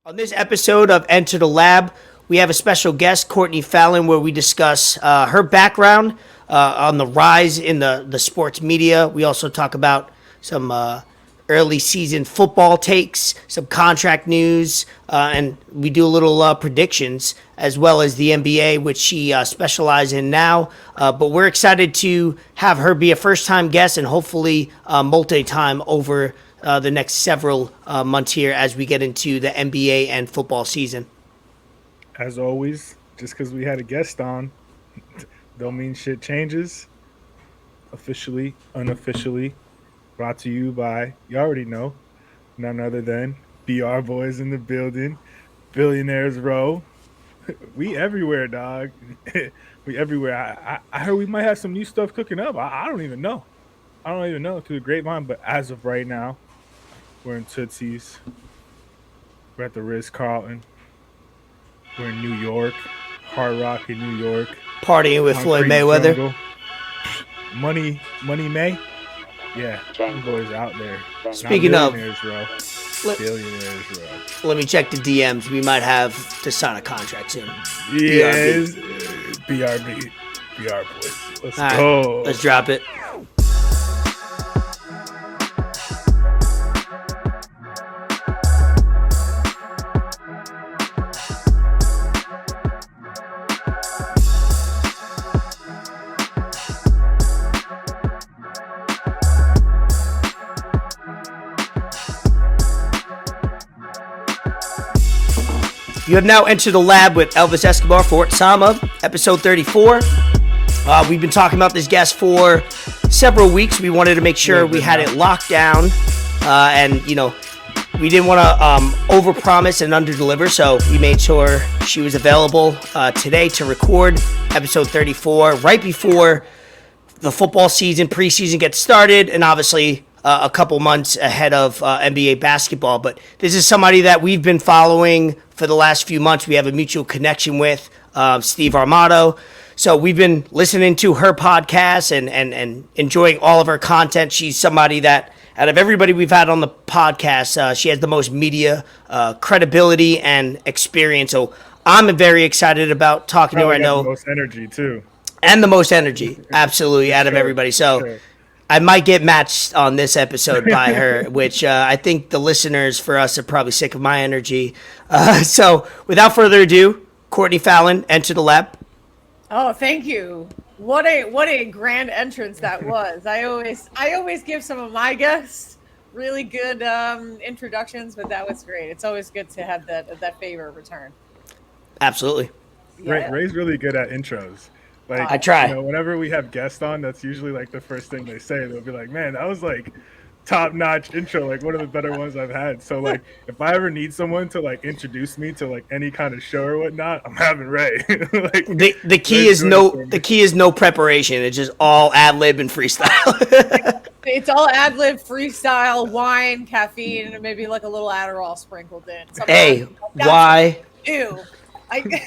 On this episode of Enter the Lab, we have a special guest, Courtney Fallon, where we discuss her background on the rise in the sports media. We also talk about some early season football takes, some contract news, and we do a little predictions, as well as the NBA, which she specializes in now. But we're excited to have her be a first-time guest and hopefully multi-time over the next several months here as we get into the NBA and football season. As always, just because we had a guest on, don't mean shit changes. Officially, unofficially, brought to you by, you already know, none other than BR Boys in the building, Billionaires Row. We everywhere, dog. We everywhere. I heard we might have some new stuff cooking up. I don't even know. I don't even know through the grapevine, but as of right now, we're in Tootsie's. We're at the Ritz-Carlton. We're in New York, Hard Rock in New York. Partying with Floyd Mayweather. Jungle. Money May? Yeah, them boys out there. Speaking of, Billionaires Row. Billionaires Row. let me check the DMs. We might have to sign a contract soon. Yeah, BRB. BR boys. Let's go. Let's drop it. You have now entered the lab with Elvis Escobar, Fort Sama, episode 34. We've been talking about this guest for several weeks. We wanted to make sure we had it locked down, and we didn't want to overpromise and underdeliver, so we made sure she was available today to record episode 34 right before the football season, preseason gets started, and obviously a couple months ahead of NBA basketball. But this is somebody that we've been following for the last few months. We have a mutual connection with Steve Armato. So we've been listening to her podcast and enjoying all of her content. She's somebody that, out of everybody we've had on the podcast, she has the most media credibility and experience. So I'm very excited about talking to her. I know the most energy, too. And the most energy, absolutely, out of everybody. So I might get matched on this episode by her, which I think the listeners for us are probably sick of my energy. So without further ado, Courtney Fallon, enter the lab. Oh, thank you. What a grand entrance that was. I always give some of my guests really good introductions, but that was great. It's always good to have that favor return. Absolutely. Yeah. Ray's really good at intros. Like, I try. Whenever we have guests on, that's usually like the first thing they say. They'll be like, "Man, that was like top-notch intro, like one of the better ones I've had." So like, if I ever need someone to like introduce me to like any kind of show or whatnot, I'm having Ray. Like, the key is no preparation. It's just all ad lib and freestyle. It's all ad lib, freestyle, wine, caffeine, and maybe like a little Adderall sprinkled in. Hey, why? Ew.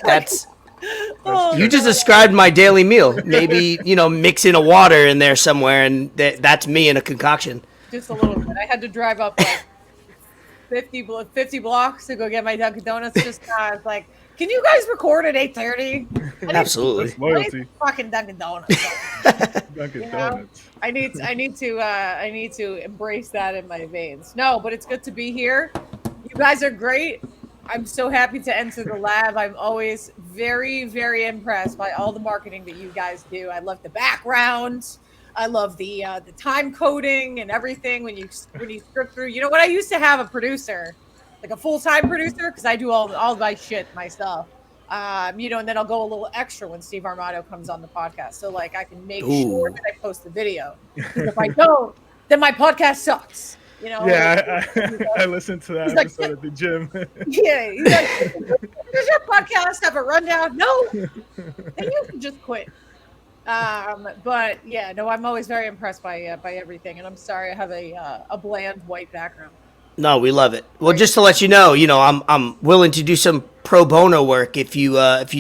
That's. You just described my daily meal. Maybe, mix in a water in there somewhere, and that's me in a concoction. Just a little bit. I had to drive up like 50 blocks to go get my Dunkin' Donuts. Just it's like, can you guys record at 8:30? Absolutely. That's loyalty. Fucking Dunkin' Donuts. Dunkin' Donuts. I need to embrace that in my veins. No, but it's good to be here. You guys are great. I'm so happy to enter the lab. I'm always very, very impressed by all the marketing that you guys do. I love the background. I love the time coding and everything when you script through. You know what? I used to have a producer, like a full-time producer, because I do all my shit myself. And then I'll go a little extra when Steve Armato comes on the podcast. So like I can make sure that I post the video. If I don't, then my podcast sucks. Yeah, I listened to that episode at the gym. Yeah, he's like, does your podcast have a rundown? No, then you can just quit. But yeah, no, I'm always very impressed by everything, and I'm sorry I have a bland white background. No, we love it. Well, just to let you know, I'm willing to do some pro bono work if you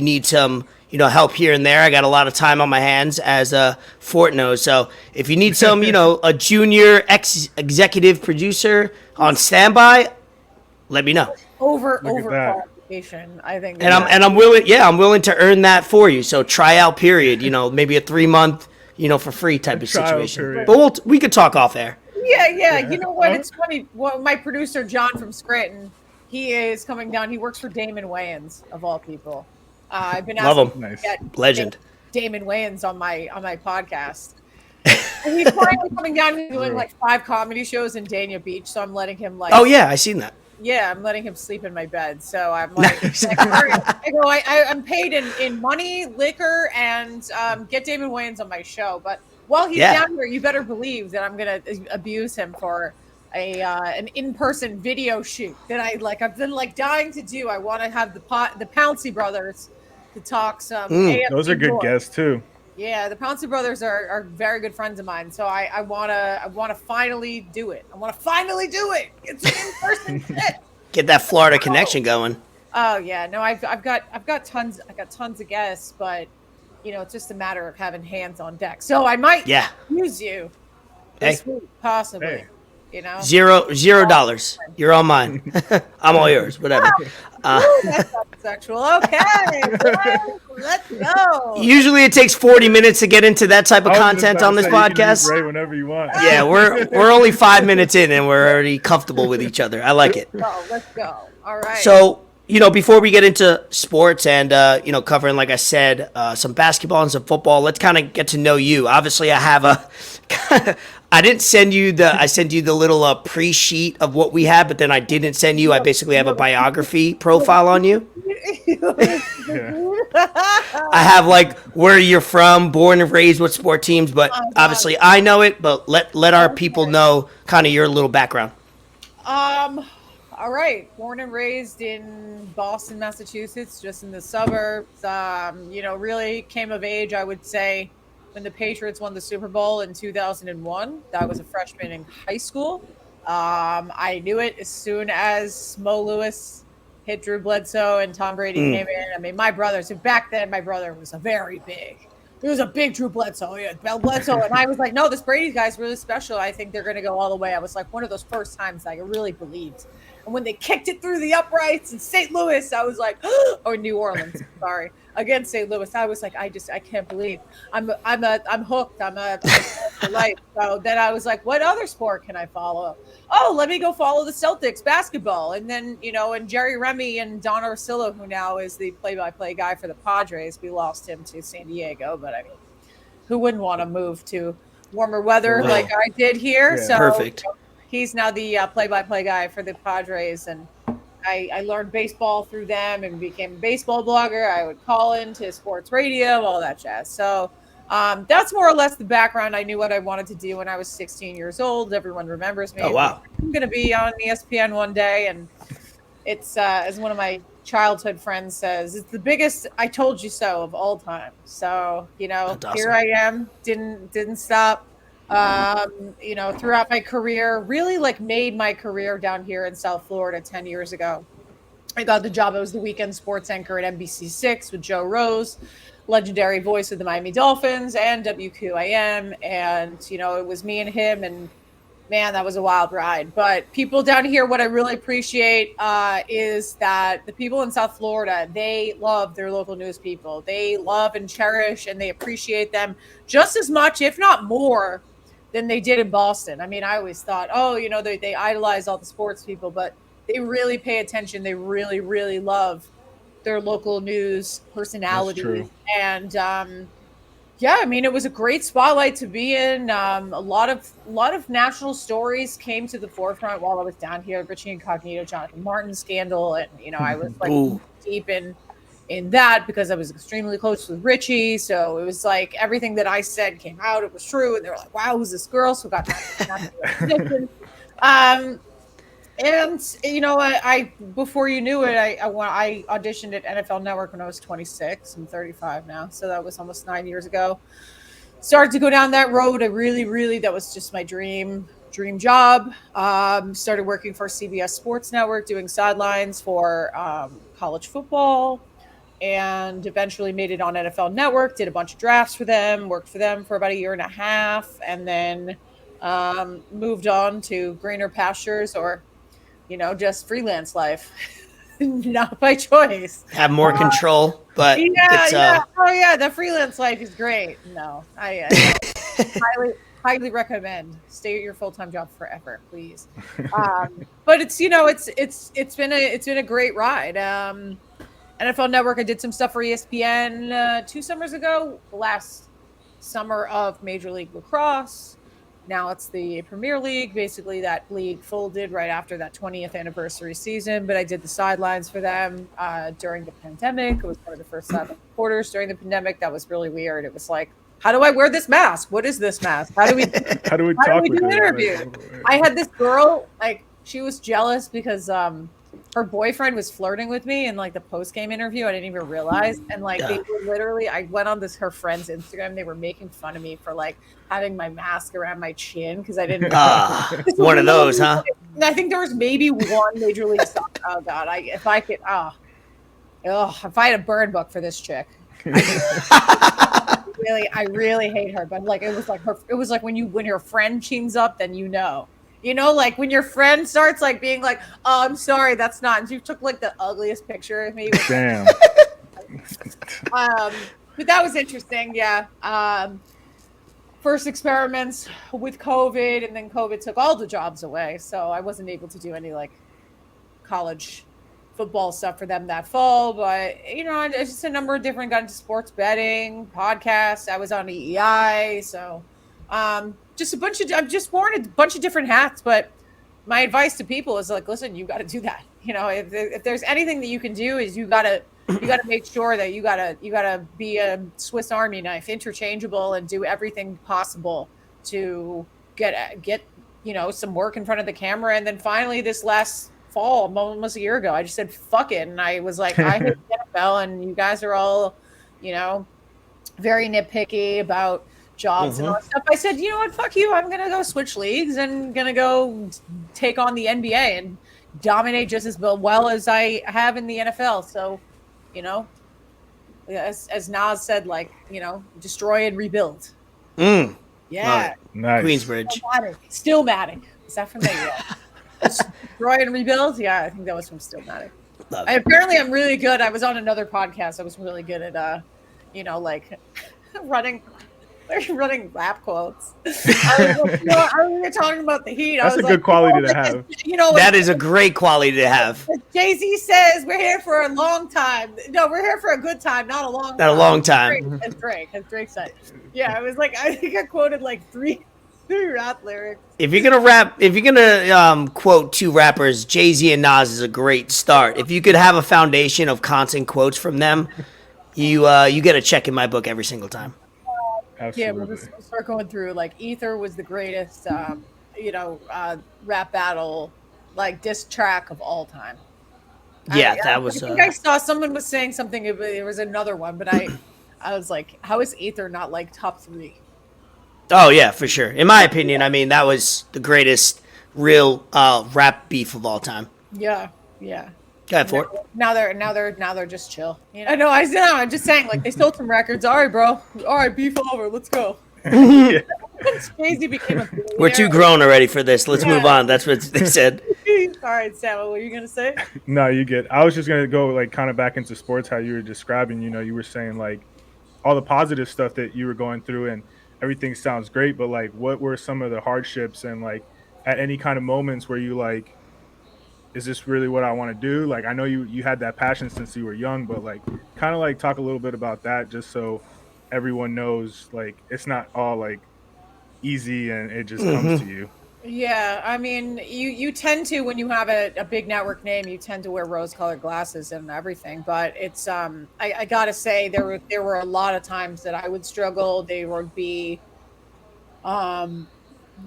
need some help here and there. I got a lot of time on my hands, as Fort knows. So if you need some, a junior executive producer on standby, let me know. over Look at that. qualification. I think. And I'm willing. Yeah, I'm willing to earn that for you. So tryout period. Maybe a 3-month. For free type of trial situation. period. But we could talk off air. Yeah. You know what? It's funny. Well, my producer John from Scranton, he is coming down. He works for Damon Wayans of all people. I've been Love asked him. to Nice. get Legend. Damon Wayans on my podcast. And he's finally coming down and doing like 5 comedy shows in Dania Beach. So I'm letting him Oh yeah, I seen that. Yeah, I'm letting him sleep in my bed. So I'm like, all right. I go, I'm paid in money, liquor, and get Damon Wayans on my show. But while he's down here, you better believe that I'm gonna abuse him for an in-person video shoot that I've been dying to do. I want to have the Pouncey brothers to talk some. AFC Those are good boys. guests too. Yeah, the Pouncey brothers are very good friends of mine. So I wanna finally do it. I wanna finally do it. It's an in-person shit. Get that Florida connection going. Oh yeah, no, I've got tons of guests, but it's just a matter of having hands on deck. So I might use you this week, possibly. Hey. $0. You're all mine. I'm all yours. Whatever. That's not sexual. Okay, let's go. Usually it takes 40 minutes to get into that type of content on this podcast. Right, whenever you want. Yeah, we're only 5 minutes in and we're already comfortable with each other. I like it. Let's go. All right. So, before we get into sports and, covering, like I said, some basketball and some football, let's kind of get to know you. Obviously, I have I didn't send you I sent you the little pre-sheet of what we had, but then I didn't send you. I basically have a biography profile on you. I have where you're from, born and raised, what sport teams, but obviously I know it, but let our people know kind of your little background. All right. Born and raised in Boston, Massachusetts, just in the suburbs. Really came of age, I would say, when the Patriots won the Super Bowl in 2001. That was a freshman in high school. I knew it as soon as Mo Lewis hit Drew Bledsoe and Tom Brady came in. I mean, back then, my brother was he was a big Drew Bledsoe. Yeah, Bledsoe. And I was like, no, this Brady guy's really special. I think they're going to go all the way. I was like one of those first times I really believed. And when they kicked it through the uprights in St. Louis, I was like, or New Orleans, sorry, against St. Louis, I was like, I can't believe I'm hooked. I'm for life. So then I was like, what other sport can I follow? Oh, let me go follow the Celtics basketball. And then, and Jerry Remy and Don Orsillo, who now is the play-by-play guy for the Padres, we lost him to San Diego, but I mean, who wouldn't want to move to warmer weather like I did here? Yeah. So Perfect. He's now the play-by-play guy for the Padres, and I learned baseball through them and became a baseball blogger. I would call into sports radio, all that jazz. So that's more or less the background. I knew what I wanted to do when I was 16 years old. Everyone remembers me. Oh, wow. I'm going to be on ESPN one day, and it's, as one of my childhood friends says, it's the biggest I told you so of all time. So, That's awesome. Here I am, didn't stop. Throughout my career, really made my career down here in South Florida 10 years ago. I got the job. I was the weekend sports anchor at NBC6 with Joe Rose, legendary voice of the Miami Dolphins and WQAM. And, it was me and him, and man, that was a wild ride. But people down here, what I really appreciate is that the people in South Florida, they love their local news people. They love and cherish, and they appreciate them just as much, if not more, than they did in Boston. I mean, I always thought, they idolize all the sports people, but they really pay attention. They really, really love their local news personalities. And it was a great spotlight to be in. A lot of national stories came to the forefront while I was down here. Richie Incognito, Jonathan Martin scandal, and I was deep in that because I was extremely close with Richie. So it was everything that I said came out. It was true. And they were like, wow, who's this girl? So got that. I before you knew it, I auditioned at NFL Network when I was 26. I'm 35 now. So that was almost 9 years ago. Started to go down that road. I really, that was just my dream job. Started working for CBS Sports Network, doing sidelines for college football. And eventually made it on NFL Network, did a bunch of drafts for them, worked for them for about a year and a half, and then moved on to greener pastures or, just freelance life. not by choice. Have more control, but Yeah. Oh yeah, the freelance life is great. No, I highly recommend stay at your full-time job forever, please. But it's been a great ride. NFL Network, I did some stuff for ESPN 2 summers ago. Last summer of Major League Lacrosse. Now it's the Premier League. Basically, that league folded right after that 20th anniversary season, but I did the sidelines for them during the pandemic. It was one of the first sideline reporters during the pandemic. That was really weird. It was like, how do I wear this mask? What is this mask? How do we do interviews? I had this girl, like, she was jealous because her boyfriend was flirting with me in like the post-game interview. I didn't even realize. And like they were literally, I went on her friend's Instagram. They were making fun of me for like having my mask around my chin because I didn't. One of those, huh? I think there was maybe one Major League Soccer. Oh God, if I had a burn book for this chick. I really hate her. But like it was like when your friend cheens up, then you know. You know, like when your friend starts like being like, "Oh, I'm sorry, that's not." And you took like the ugliest picture of me. Damn. But that was interesting. Yeah. First experiments with COVID, and then COVID took all the jobs away, so I wasn't able to do any like college football stuff for them that fall. But you know, it's just a number of different, got into sports betting, podcasts. I was on EEI, so. I've just worn a bunch of different hats, but my advice to people is like, listen, you got to do that. You know, if there's anything that you can do is you got to make sure that you got to be a Swiss Army knife, interchangeable, and do everything possible to get, you know, some work in front of the camera. And then finally this last fall, almost a year ago, I just said, fuck it. And I was like, I hate the NFL and you guys are all, you know, very nitpicky about jobs and all that stuff. I said, you know what, fuck you. I'm gonna go switch leagues and gonna go take on the NBA and dominate just as well as I have in the NFL. So, you know, as Nas said, like, you know, destroy and rebuild. Yeah, nice. Queensbridge. Stillmatic. Is that from there? Yeah. Destroy and rebuild. Yeah, I think that was from Stillmatic. Apparently, I'm really good. I was on another podcast. I was really good at, you know, like running rap quotes. I was talking about the Heat. That's a good quality to have. You know, that is a great quality to have. Jay-Z says we're here for a long time. No, we're here for a good time, not a long time. Not a long time. As Drake said. Yeah, it was like, I think I quoted like three rap lyrics. If you're gonna quote two rappers, Jay-Z and Nas is a great start. If you could have a foundation of constant quotes from them, you get a check in my book every single time. Absolutely. Yeah, we'll start going through. Like, Ether was the greatest, rap battle, like, diss track of all time. Yeah, I was. I think I saw someone was saying something. There was another one, but I was like, how is Ether not like top 3? Oh yeah, for sure. In my opinion, I mean that was the greatest real rap beef of all time. Yeah. Go ahead for it. Now they're just chill. You know? I know. I'm just saying, like, they stole some records. All right, bro. All right, beef over. Let's go. Jay-Z became a billionaire. We're too grown already for this. Let's move on. That's what they said. All right, Sam, what were you gonna say? No, you get. I was just gonna go like kind of back into sports. How you were describing. You know, you were saying like all the positive stuff that you were going through, and everything sounds great. But like, what were some of the hardships, and like at any kind of moments where you like, is this really what I want to do? Like, I know you had that passion since you were young, but like, kind of like talk a little bit about that, just so everyone knows, like, it's not all like easy and it just comes to you. Yeah, I mean, you tend to, when you have a big network name, you tend to wear rose-colored glasses and everything. But it's I gotta say, there were a lot of times that I would struggle. There would be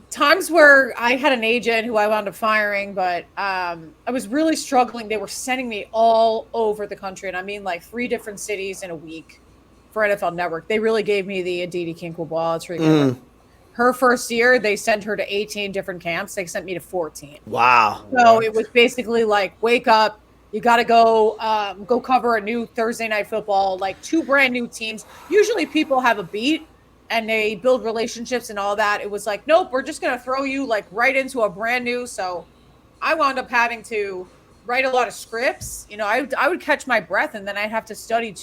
times where I had an agent who I wound up firing, but I was really struggling. They were sending me all over the country, and I mean like 3 different cities in a week for NFL Network. They really gave me the Aditi Kinkle treatment. Her first year, they sent her to 18 different camps. They sent me to 14. Wow. So it was basically like, wake up, you got to go cover a new Thursday Night Football, like 2 brand new teams. Usually people have a beat and they build relationships and all that. It was like, nope, we're just going to throw you like right into a brand new. So I wound up having to write a lot of scripts. You know, I would catch my breath, and then I'd have to study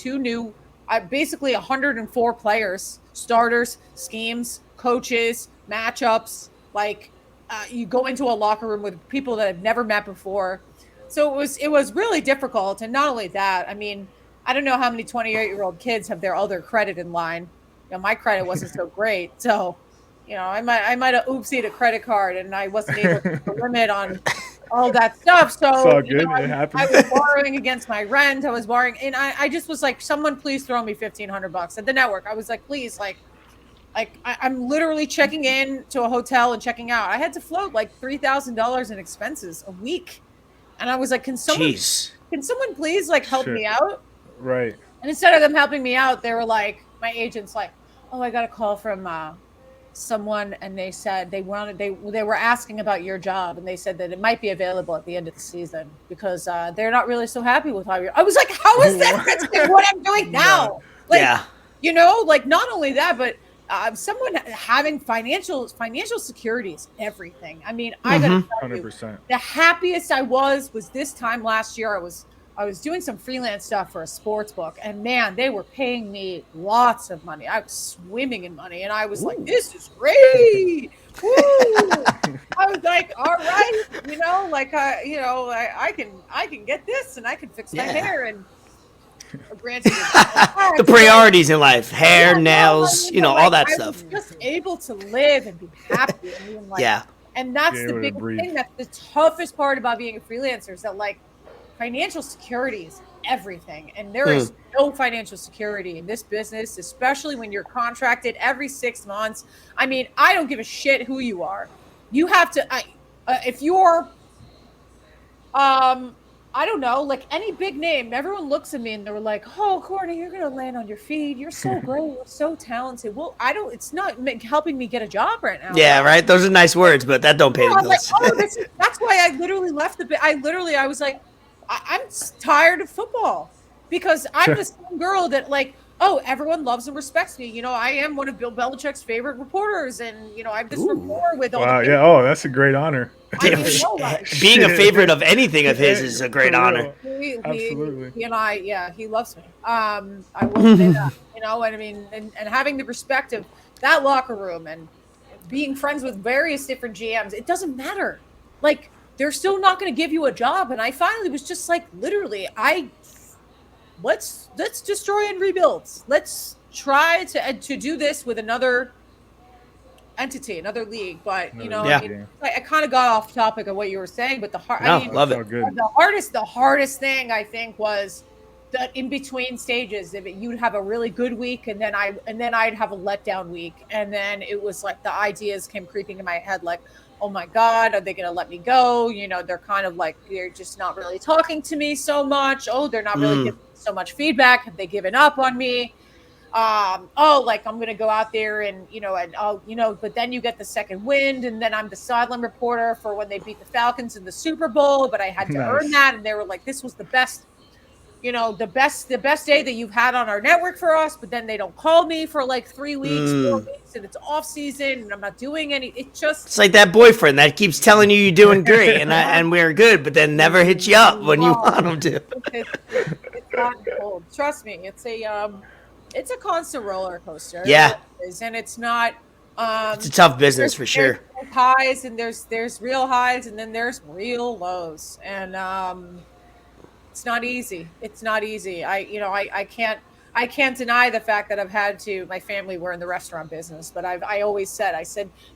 basically 104 players, starters, schemes, coaches, matchups. Like, you go into a locker room with people that I've never met before. So it was really difficult. And not only that, I mean, I don't know how many 28-year-old kids have their other credit in line. You know, my credit wasn't so great. So, you know, I might have oopsied a credit card, and I wasn't able to put a limit on all that stuff. So it's all good. You know, It happens. I was borrowing against my rent. I was borrowing, and I just was like, someone please throw me $1,500 at the network. I was like, please, I'm literally checking in to a hotel and checking out. I had to float like $3,000 in expenses a week, and I was like, can someone please like help me out? Right. And instead of them helping me out, they were like, my agent's like, oh, I got a call from someone, and they said they were asking about your job, and they said that it might be available at the end of the season because they're not really so happy with how you're. I was like, how is that? That's what I'm doing now. Like, you know, like not only that, but someone having financial security is everything. I mean, I gotta tell you, 100%. the happiest I was this time last year. I was doing some freelance stuff for a sports book, and man, they were paying me lots of money. I was swimming in money, and I was like, this is great. Woo! I was like, all right, you know, like, you know, I can get this, and I can fix my hair. And granted, the priorities in life, hair, nails, you know, all that stuff. I was just able to live and be happy. And being like, and that's the big thing. That's the toughest part about being a freelancer is that, like, financial security is everything, and there is no financial security in this business, especially when you're contracted every 6 months. I mean, I don't give a shit who you are. You have to, if you're, I don't know, like any big name, everyone looks at me and they're like, oh, Courtney, you're going to land on your feet. You're so great. You're so talented. Well, it's not helping me get a job right now. Yeah, right. Those are nice words, but that don't pay the bills. Like, that's why I literally left I was like, I'm tired of football because I'm the same girl that, like, oh, everyone loves and respects me. You know, I am one of Bill Belichick's favorite reporters, and, you know, I have this rapport with all the yeah. Oh, that's a great honor. Being a favorite of anything of his is a great honor. Absolutely. He loves me. I will say that, you know, and I mean, and having the respect of that locker room and being friends with various different GMs, it doesn't matter. Like, they're still not going to give you a job. And I finally was just like, literally, let's destroy and rebuild. Let's try to do this with another entity, another league. But, you know, I kind of got off topic of what you were saying, but love it. The hardest thing I think was the in between stages. If you'd have a really good week, and then I'd have a letdown week, and then it was like the ideas came creeping in my head, like, oh my God, are they going to let me go? You know, they're kind of like, they're just not really talking to me so much. Oh, they're not really giving me so much feedback. Have they given up on me? Like, I'm going to go out there and, you know, but then you get the second wind, and then I'm the sideline reporter for when they beat the Falcons in the Super Bowl, but I had to earn that. And they were like, this was the best, you know, the best day that you've had on our network for us, but then they don't call me for like 3 weeks, 4 weeks, and it's off season, and I'm not doing any. It's like that boyfriend that keeps telling you you're doing great and we're good, but then never hits you up when you want him to. It's gotten cold. Trust me, it's a constant roller coaster. Yeah, and it's not. It's a tough business for sure. There's highs, and there's real highs, and then there's real lows, and it's not easy. It's not easy. I can't deny the fact that I've had to. My family were in the restaurant business, but I always said,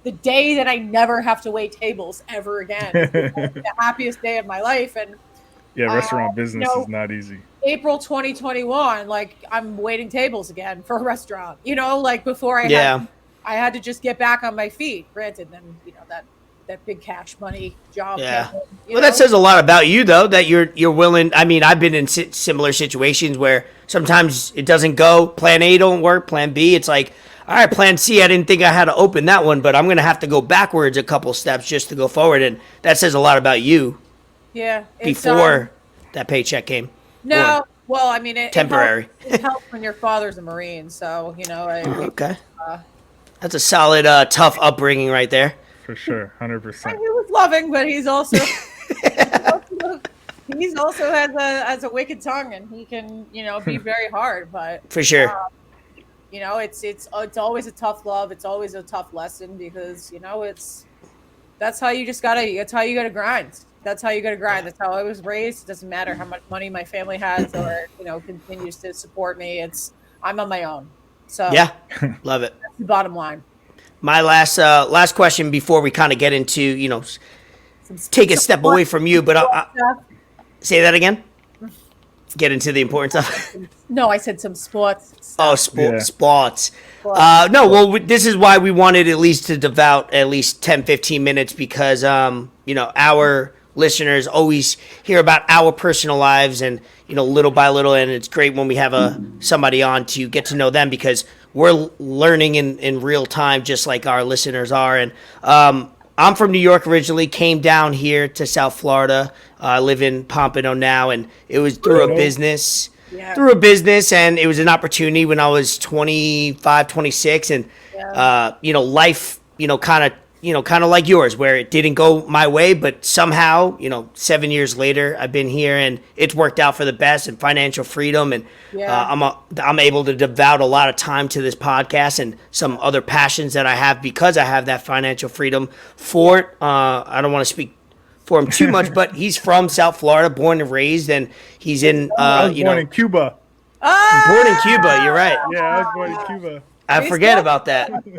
the day that I never have to wait tables ever again, is the happiest day of my life. And restaurant business is not easy. April 2021, like, I'm waiting tables again for a restaurant. You know, like, before I had to just get back on my feet. Granted, then, you know, that big cash money job. Yeah. Well, that says a lot about you, though, that you're willing. I mean, I've been in similar situations where sometimes it doesn't go. Plan A don't work. Plan B, it's like, all right, plan C, I didn't think I had to open that one, but I'm going to have to go backwards a couple steps just to go forward. And that says a lot about you. Yeah. Before that paycheck came. No. Well, I mean, temporary. It helps when your father's a Marine. So, you know. Okay. That's a solid, tough upbringing right there. For sure, 100%. He was loving, but he's also He's also has a wicked tongue, and he can, be very hard. But For sure. it's always a tough love. It's always a tough lesson because that's how you gotta grind. That's how you gotta grind. That's how I was raised. It doesn't matter how much money my family has or continues to support me. I'm on my own. So Yeah, love it. that's the bottom line. My last question before we kind of get into take a step away from you, but I'll say that again. Get into the important stuff. No, I said some sports stuff. Oh, sports. No, well, this is why we wanted at least to devote at least 10, 15 minutes because, our listeners always hear about our personal lives and, little by little. And it's great when we have somebody on to get to know them because we're learning in real time, just like our listeners are. And I'm from New York originally, came down here to South Florida. I live in Pompano now, and it was through a business. Yeah. Through a business, and it was an opportunity when I was 25, 26, and life, kind of like yours, where it didn't go my way, but somehow, 7 years later, I've been here, and it's worked out for the best, and financial freedom, and I'm able to devote a lot of time to this podcast and some other passions that I have because I have that financial freedom for it. I don't want to speak for him too much, but he's from South Florida, born and raised, and he's in, I was born in Cuba. Born in Cuba, you're right. Yeah, I was born in Cuba. I forget about that. Okay.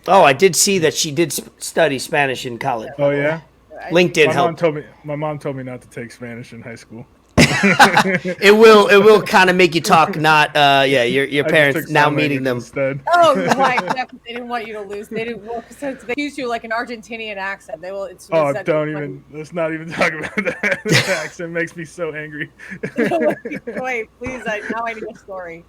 Oh, I did see that she did study Spanish in college. Oh yeah. LinkedIn My helped. mom told me not to take Spanish in high school. It will kind of make you talk. Not your parents now meeting them. Instead. Oh, right. Yeah, they didn't want you to lose. They didn't. Well, they use you like an Argentinian accent. They will. Let's not even talk about that. The accent makes me so angry. Wait, please. Now I need a story.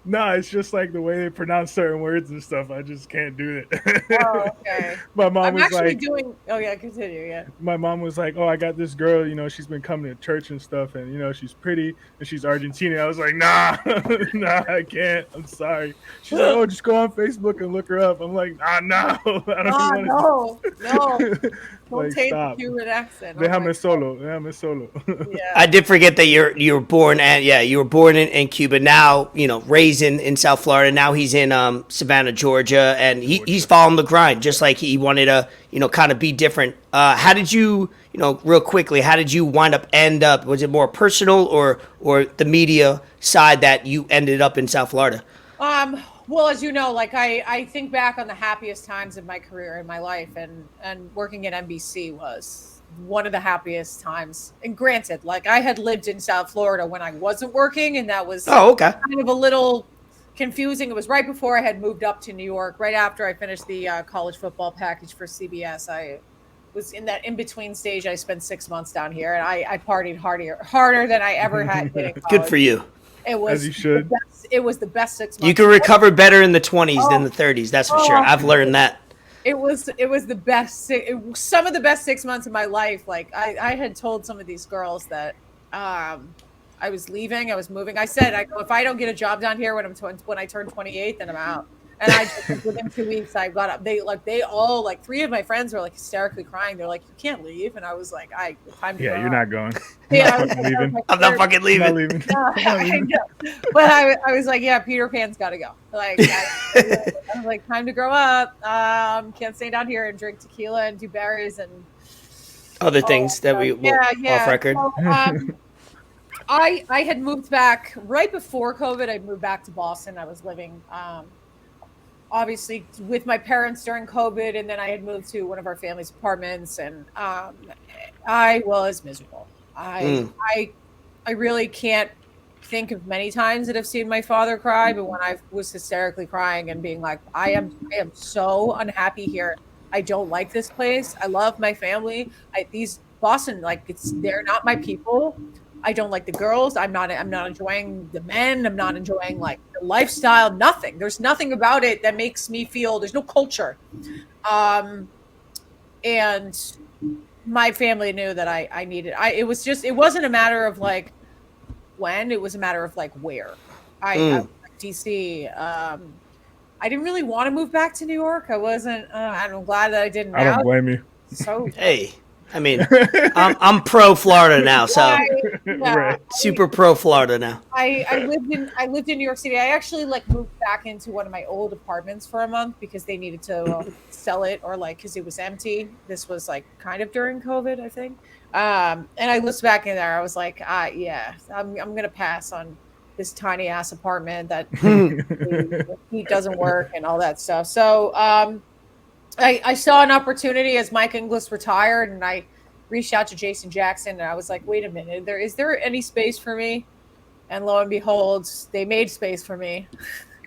No, it's just like the way they pronounce certain words and stuff. I just can't do it. Oh, okay. My mom I'm was actually like, doing. Oh yeah, continue. Yeah. my mom was like, "Oh, I got this girl. She's been coming to church and stuff, and she's pretty and she's Argentinian." I was like, "Nah, nah, I can't. I'm sorry." She's like, "Oh, just go on Facebook and look her up." I'm like, "Ah, no, I don't No. Like, Don't take the stop. Cuban accent. Déjame solo. Yeah. I did forget that you were born in Cuba. Now raised in South Florida. Now he's in Savannah, Georgia, and he's following the grind, just like he wanted to kind of be different. How did you real quickly? How did you end up? Was it more personal or the media side that you ended up in South Florida? Well, as you know, like I think back on the happiest times of my career in my life, and working at NBC was one of the happiest times. And granted, like I had lived in South Florida when I wasn't working, and that was kind of a little confusing. It was right before I had moved up to New York, right after I finished the college football package for CBS. I was in that in-between stage. I spent 6 months down here, and I partied harder than I ever had been in college. Good for you. It was As you should. It was the best 6 months. You can recover better in the 20s than the 30s. That's for sure. I've learned that. It was the best. Some of the best 6 months of my life. Like I had told some of these girls that I was leaving. I was moving. I said, if I don't get a job down here when I turn 28, then I'm out. And I just, within 2 weeks, I got up. They all, three of my friends were like hysterically crying. They're like, "You can't leave." And I was like, time to go. You're not going. I'm not fucking leaving. I'm not leaving. I know. But I was like, yeah, Peter Pan's got to go. Like, I was like, time to grow up. Can't stay down here and drink tequila and do berries and other things that we will off record. So, I had moved back right before COVID. I moved back to Boston. I was living, obviously, with my parents during COVID, and then I had moved to one of our family's apartments, and I was miserable. I really can't think of many times that I've seen my father cry, but when I was hysterically crying and being like, I am so unhappy here. I don't like this place. I love my family. These Boston, they're not my people. I don't like the girls. I'm not enjoying the men. I'm not enjoying the lifestyle. Nothing. There's nothing about it that makes me feel. There's no culture. And my family knew that I needed. It wasn't a matter of when. It was a matter of where. I DC. I didn't really want to move back to New York. I wasn't. I'm glad that I didn't. I don't blame you. So hey. I mean, I'm pro Florida now, so Right. super pro Florida now. I lived in New York City. I actually like moved back into one of my old apartments for a month because they needed to sell it, or like because it was empty. This was like kind of during COVID, I think. And I looked back in there. I was like, yeah, I'm gonna pass on this tiny ass apartment that the heat doesn't work and all that stuff. So I saw an opportunity as Mike Inglis retired, and I reached out to Jason Jackson, and I was like, wait a minute, is there any space for me? And lo and behold, they made space for me.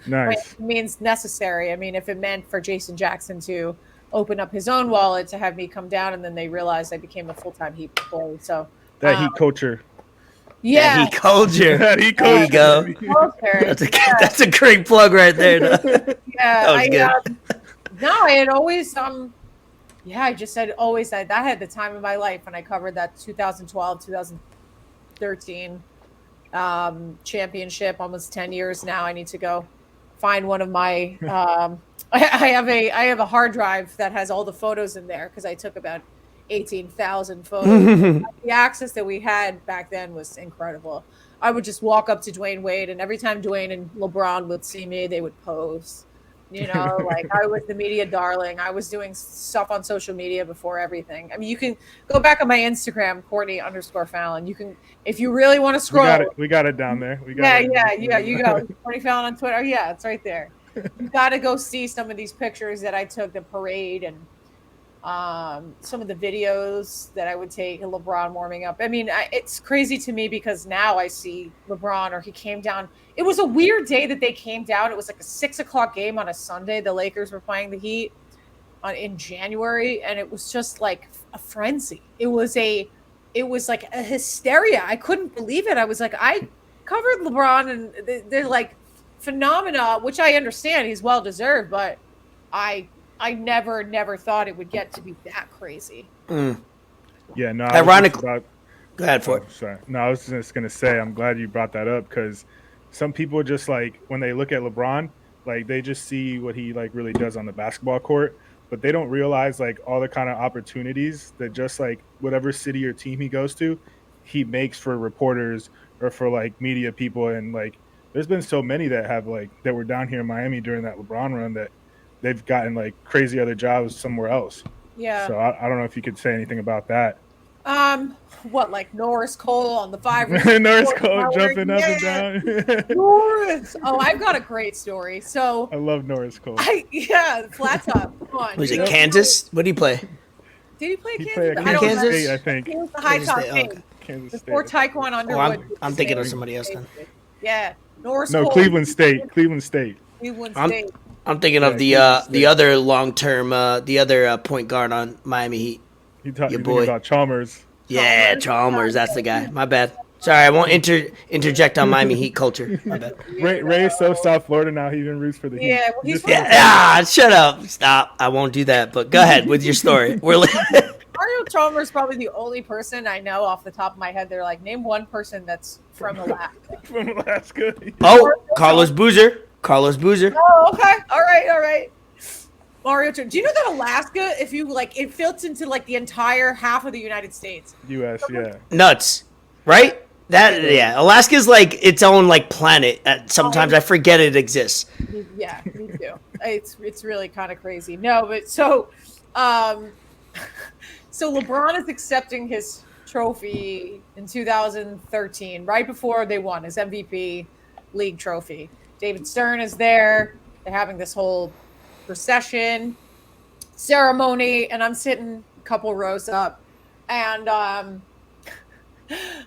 Nice. It means necessary. I mean, if it meant for Jason Jackson to open up his own wallet to have me come down, and then they realized I became a full-time Heat employee. So That Heat culture. yeah, He culture. That Heat There you culture. go. That's a great plug right there. Yeah, That was good. No, I had always I just said always that had the time of my life when I covered that 2012 2013 championship, almost 10 years now. I need to go find one of my I have a hard drive that has all the photos in there because I took about 18,000 photos. The access that we had back then was incredible. I would just walk up to Dwayne Wade, and every time Dwayne and LeBron would see me, they would pose. You know, like I was the media darling. I was doing stuff on social media before everything. I mean, you can go back on my Instagram, Courtney_Fallon. You can, if you really want to scroll. We got it down there. You go. Courtney Fallon on Twitter. Yeah, it's right there. You got to go see some of these pictures that I took, the parade, and some of the videos that I would take of LeBron warming up. I mean, it's crazy to me because now I see LeBron, or he came down. It was a weird day that they came down. It was like a 6:00 game on a Sunday. The Lakers were playing the Heat in January, and it was just like a frenzy. It was like a hysteria. I couldn't believe it. I was like, I covered LeBron, and they're like phenomena, which I understand. He's well deserved, but I never thought it would get to be that crazy. Yeah, no. Ironically, go ahead for it. Sorry. No, I was just gonna say I'm glad you brought that up because some people just like when they look at LeBron, like they just see what he like really does on the basketball court, but they don't realize like all the kind of opportunities that just like whatever city or team he goes to, he makes for reporters or for like media people. And like there's been so many that have like that were down here in Miami during that LeBron run that they've gotten like crazy other jobs somewhere else. Yeah. So I don't know if you could say anything about that. What, like Norris Cole on the 5? Norris Cole jumping up and down. Norris. Oh, I've got a great story. So I love Norris Cole. flat top. Come on. Was it Kansas? What did he play? Did he play He Kansas? played at I don't Kansas know. State, I think. He was the high Kansas top State, king. okay. Kansas State. Before Taekwon Underwood. I'm thinking of somebody else then. Yeah. Norris No, Cole. Cleveland State. Cleveland State. Cleveland I'm- State. I'm thinking of the other long-term, the other point guard on Miami Heat. You're Your thinking boy. about Chalmers. Yeah, Chalmers. That's the guy. My bad. Sorry, I won't interject on Miami Heat culture. My bad. Ray is so South Florida now. He even roots for the Heat. Yeah, well, he's Shut up. Stop. I won't do that. But go ahead with your story. Mario Chalmers is probably the only person I know off the top of my head. They're like, name one person that's from Alaska. From Alaska. Carlos Boozer. Oh, okay. All right. Mario, do you know that Alaska, if you like, it fits into like the entire half of the United States? U.S., yeah. Nuts. Right? Alaska's like its own like planet. Sometimes I forget it exists. Yeah, me too. It's really kind of crazy. No, but so LeBron is accepting his trophy in 2013, right before they won his MVP league trophy. David Stern is there. They're having this whole procession ceremony, and I'm sitting a couple rows up, and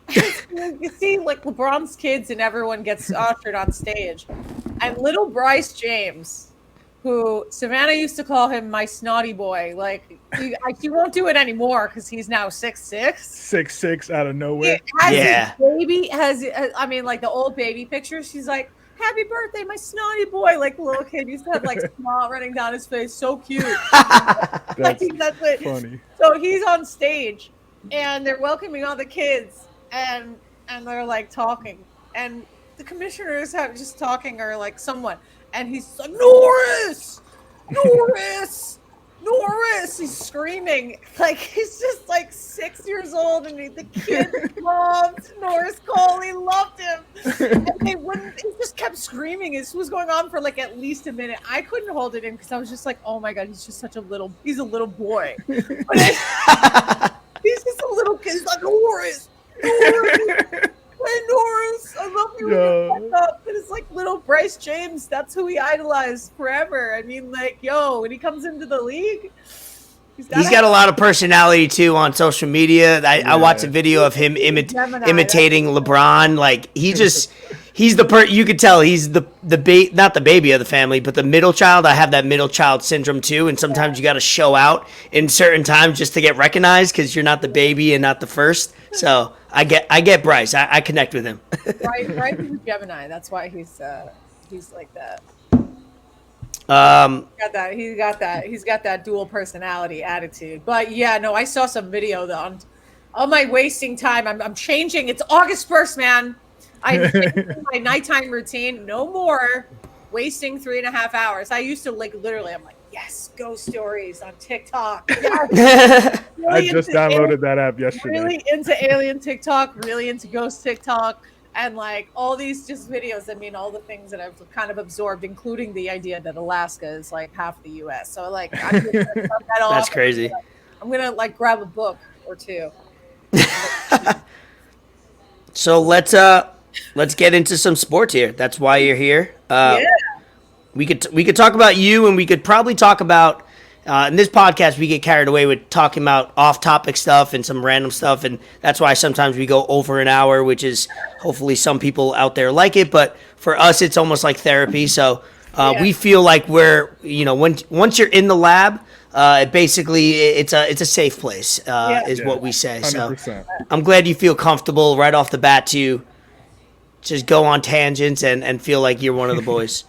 you see like LeBron's kids and everyone gets ushered on stage, and little Bryce James, who Savannah used to call him my snotty boy, like he won't do it anymore because he's now 6'6". 6'6" out of nowhere. His baby I mean, like the old baby pictures, she's like, happy birthday, my snotty boy. Like, little kid used to have like snot running down his face. So cute. That's it. Funny. So he's on stage and they're welcoming all the kids and they're like talking. And the commissioners have just talking or like someone. And he's like, Norris! Norris, he's screaming like he's just like 6 years old, and the kid loved Norris Cole. He loved him, and they wouldn't. He just kept screaming. This was going on for like at least a minute. I couldn't hold it in because I was just like, oh my god, he's just such a little. He's a little boy. But he's just a little kid. He's like Norris. Hey Norris, I love you. Up. And it's like little Bryce James. That's who he idolized forever. I mean, like, yo, when he comes into the league, he's got a lot of personality too on social media. I watched a video of him imitating LeBron. Like he's the you could tell he's not the baby of the family, but the middle child. I have that middle child syndrome too, and sometimes you got to show out in certain times just to get recognized because you're not the baby and not the first. So I get Bryce. I connect with him. Bryce is a Gemini. That's why he's like that. He's got that dual personality attitude. But yeah, no, I saw some video though on my wasting time. I'm changing. It's August 1st, man. I'm changing my nighttime routine. No more wasting 3.5 hours. I used to literally. I'm like, yes, ghost stories on TikTok. Yes. Really I just downloaded that app yesterday. Really into alien TikTok. Really into ghost TikTok. And like all these just videos, I mean, all the things that I've kind of absorbed, including the idea that Alaska is like half the U.S. So like, I'm gonna cut that off. That's crazy. I'm gonna like grab a book or two. So let's get into some sports here. That's why you're here. Yeah. We could talk about you, and we could probably talk about in this podcast. We get carried away with talking about off-topic stuff and some random stuff, and that's why sometimes we go over an hour, which is hopefully some people out there like it. But for us, it's almost like therapy. So we feel like we're once you're in the lab, basically it's a safe place is what we say. 100%. So I'm glad you feel comfortable right off the bat to just go on tangents and feel like you're one of the boys.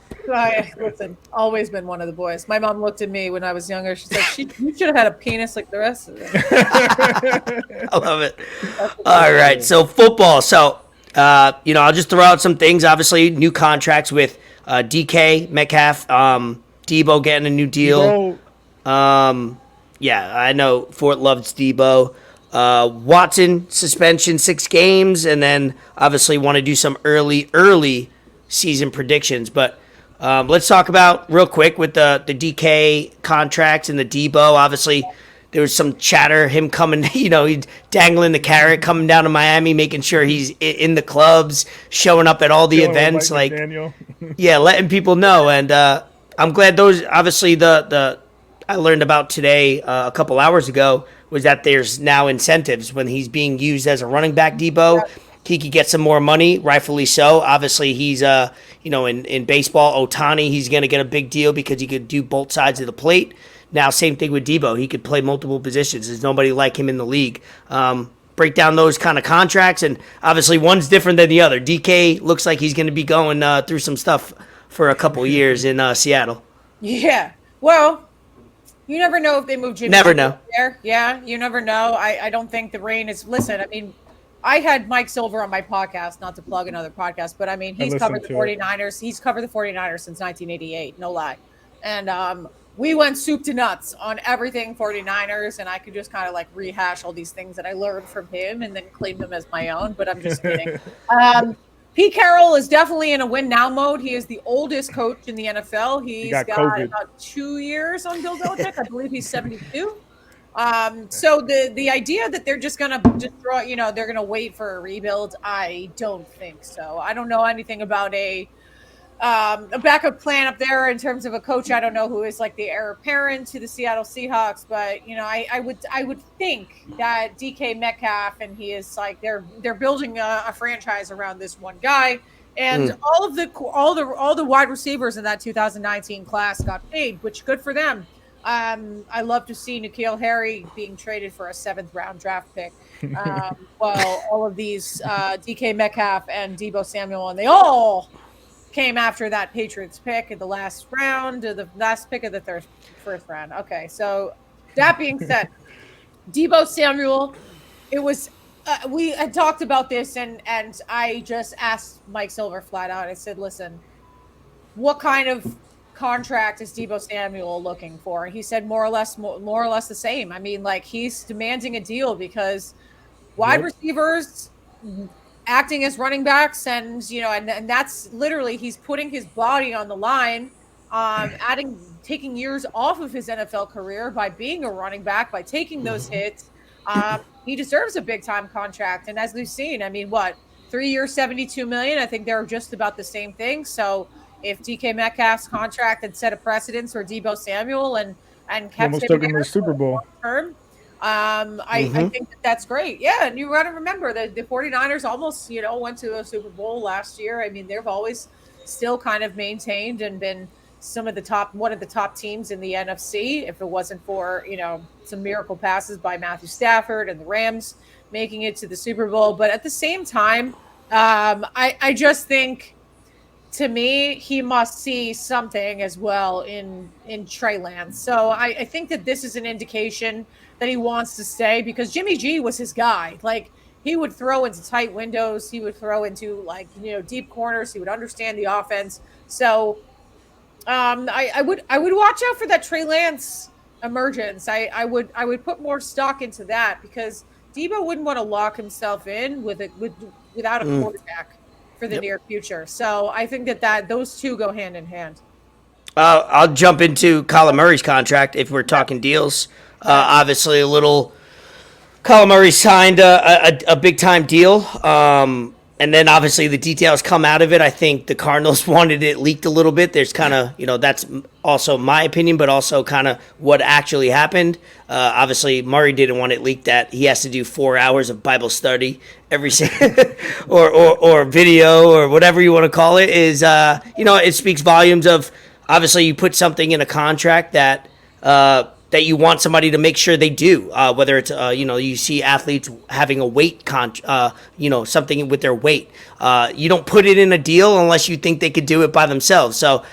Listen, always been one of the boys. My mom looked at me when I was younger. She said, you should have had a penis like the rest of them. I love it. All right, so football. So, I'll just throw out some things. Obviously, new contracts with DK, Metcalf, DEEBO getting a new deal. I know Fort loves DEEBO. Watson, suspension, 6 games, and then obviously want to do some early season predictions. But let's talk about real quick with the DK contracts and the DEEBO. Obviously, there was some chatter, him coming, he's dangling the carrot, coming down to Miami, making sure he's in the clubs, showing up at all the events, like letting people know. And I'm glad those, obviously, I learned about today a couple hours ago was that there's now incentives when he's being used as a running back. DEEBO, he could get some more money, rightfully so. Obviously, he's in baseball, Ohtani, he's going to get a big deal because he could do both sides of the plate. Now, same thing with DEEBO. He could play multiple positions. There's nobody like him in the league. Break down those kind of contracts, and obviously one's different than the other. DK looks like he's going to be going through some stuff for a couple years in Seattle. Yeah. Well, you never know if they move Jimmy. Never know. There. Yeah, you never know. I don't think the rain is. Listen, I mean, I had Mike Silver on my podcast, not to plug another podcast, but I mean, he's covered the 49ers. He's covered the 49ers since 1988, no lie. And we went soup to nuts on everything 49ers, and I could just kind of like rehash all these things that I learned from him and then claim them as my own, but I'm just kidding. Pete Carroll is definitely in a win now mode. He is the oldest coach in the NFL. He's got about 2 years on Bill Belichick. I believe he's 72. So the idea that they're just gonna destroy, they're gonna wait for a rebuild, I don't think so. I don't know anything about a backup plan up there in terms of a coach. I don't know who is like the heir apparent to the Seattle Seahawks, but I would think that DK Metcalf, and he is like they're building a franchise around this one guy, and all the wide receivers in that 2019 class got paid, which good for them. I love to see N'Keal Harry being traded for a 7th round draft pick. Well, all of these DK Metcalf and DEEBO Samuel, and they all came after that Patriots pick in the last round, the last pick of the first round. Okay, so that being said, DEEBO Samuel, it was we had talked about this, and I just asked Mike Silver flat out. I said, listen, what kind of contract is Deebo Samuel looking for? He said more or less the same. I mean, like, he's demanding a deal because wide receivers acting as running backs, and and that's literally, he's putting his body on the line, taking years off of his NFL career by being a running back, by taking those hits. He deserves a big time contract, and as we've seen, I mean, 3 years, $72 million. I think they're just about the same thing. So if DK Metcalf's contract had set a precedence for Deebo Samuel and kept almost took him to the Super Bowl term, I think that's great. Yeah, and you got to remember that the 49ers almost, went to a Super Bowl last year. I mean, they've always still kind of maintained and been one of the top teams in the NFC. If it wasn't for, some miracle passes by Matthew Stafford and the Rams making it to the Super Bowl. But at the same time, I just think, to me, he must see something as well in Trey Lance. So I think that this is an indication that he wants to stay, because Jimmy G was his guy. Like, he would throw into tight windows. He would throw into, deep corners. He would understand the offense. So I would watch out for that Trey Lance emergence. I would put more stock into that, because Deebo wouldn't want to lock himself in without a quarterback for the near future. So I think that those two go hand in hand. I'll jump into Kyler Murray's contract if we're talking deals. Obviously, Kyler Murray signed a big time deal. And then obviously the details come out of it. I think the Cardinals wanted it leaked a little bit. There's kind of, that's also my opinion, but also kind of what actually happened. Obviously, Murray didn't want it leaked that he has to do 4 hours of Bible study every or video or whatever you want to call it. Is it speaks volumes of, obviously you put something in a contract that you want somebody to make sure they do, whether it's, you see athletes having a weight, something with their weight. You don't put it in a deal unless you think they could do it by themselves. So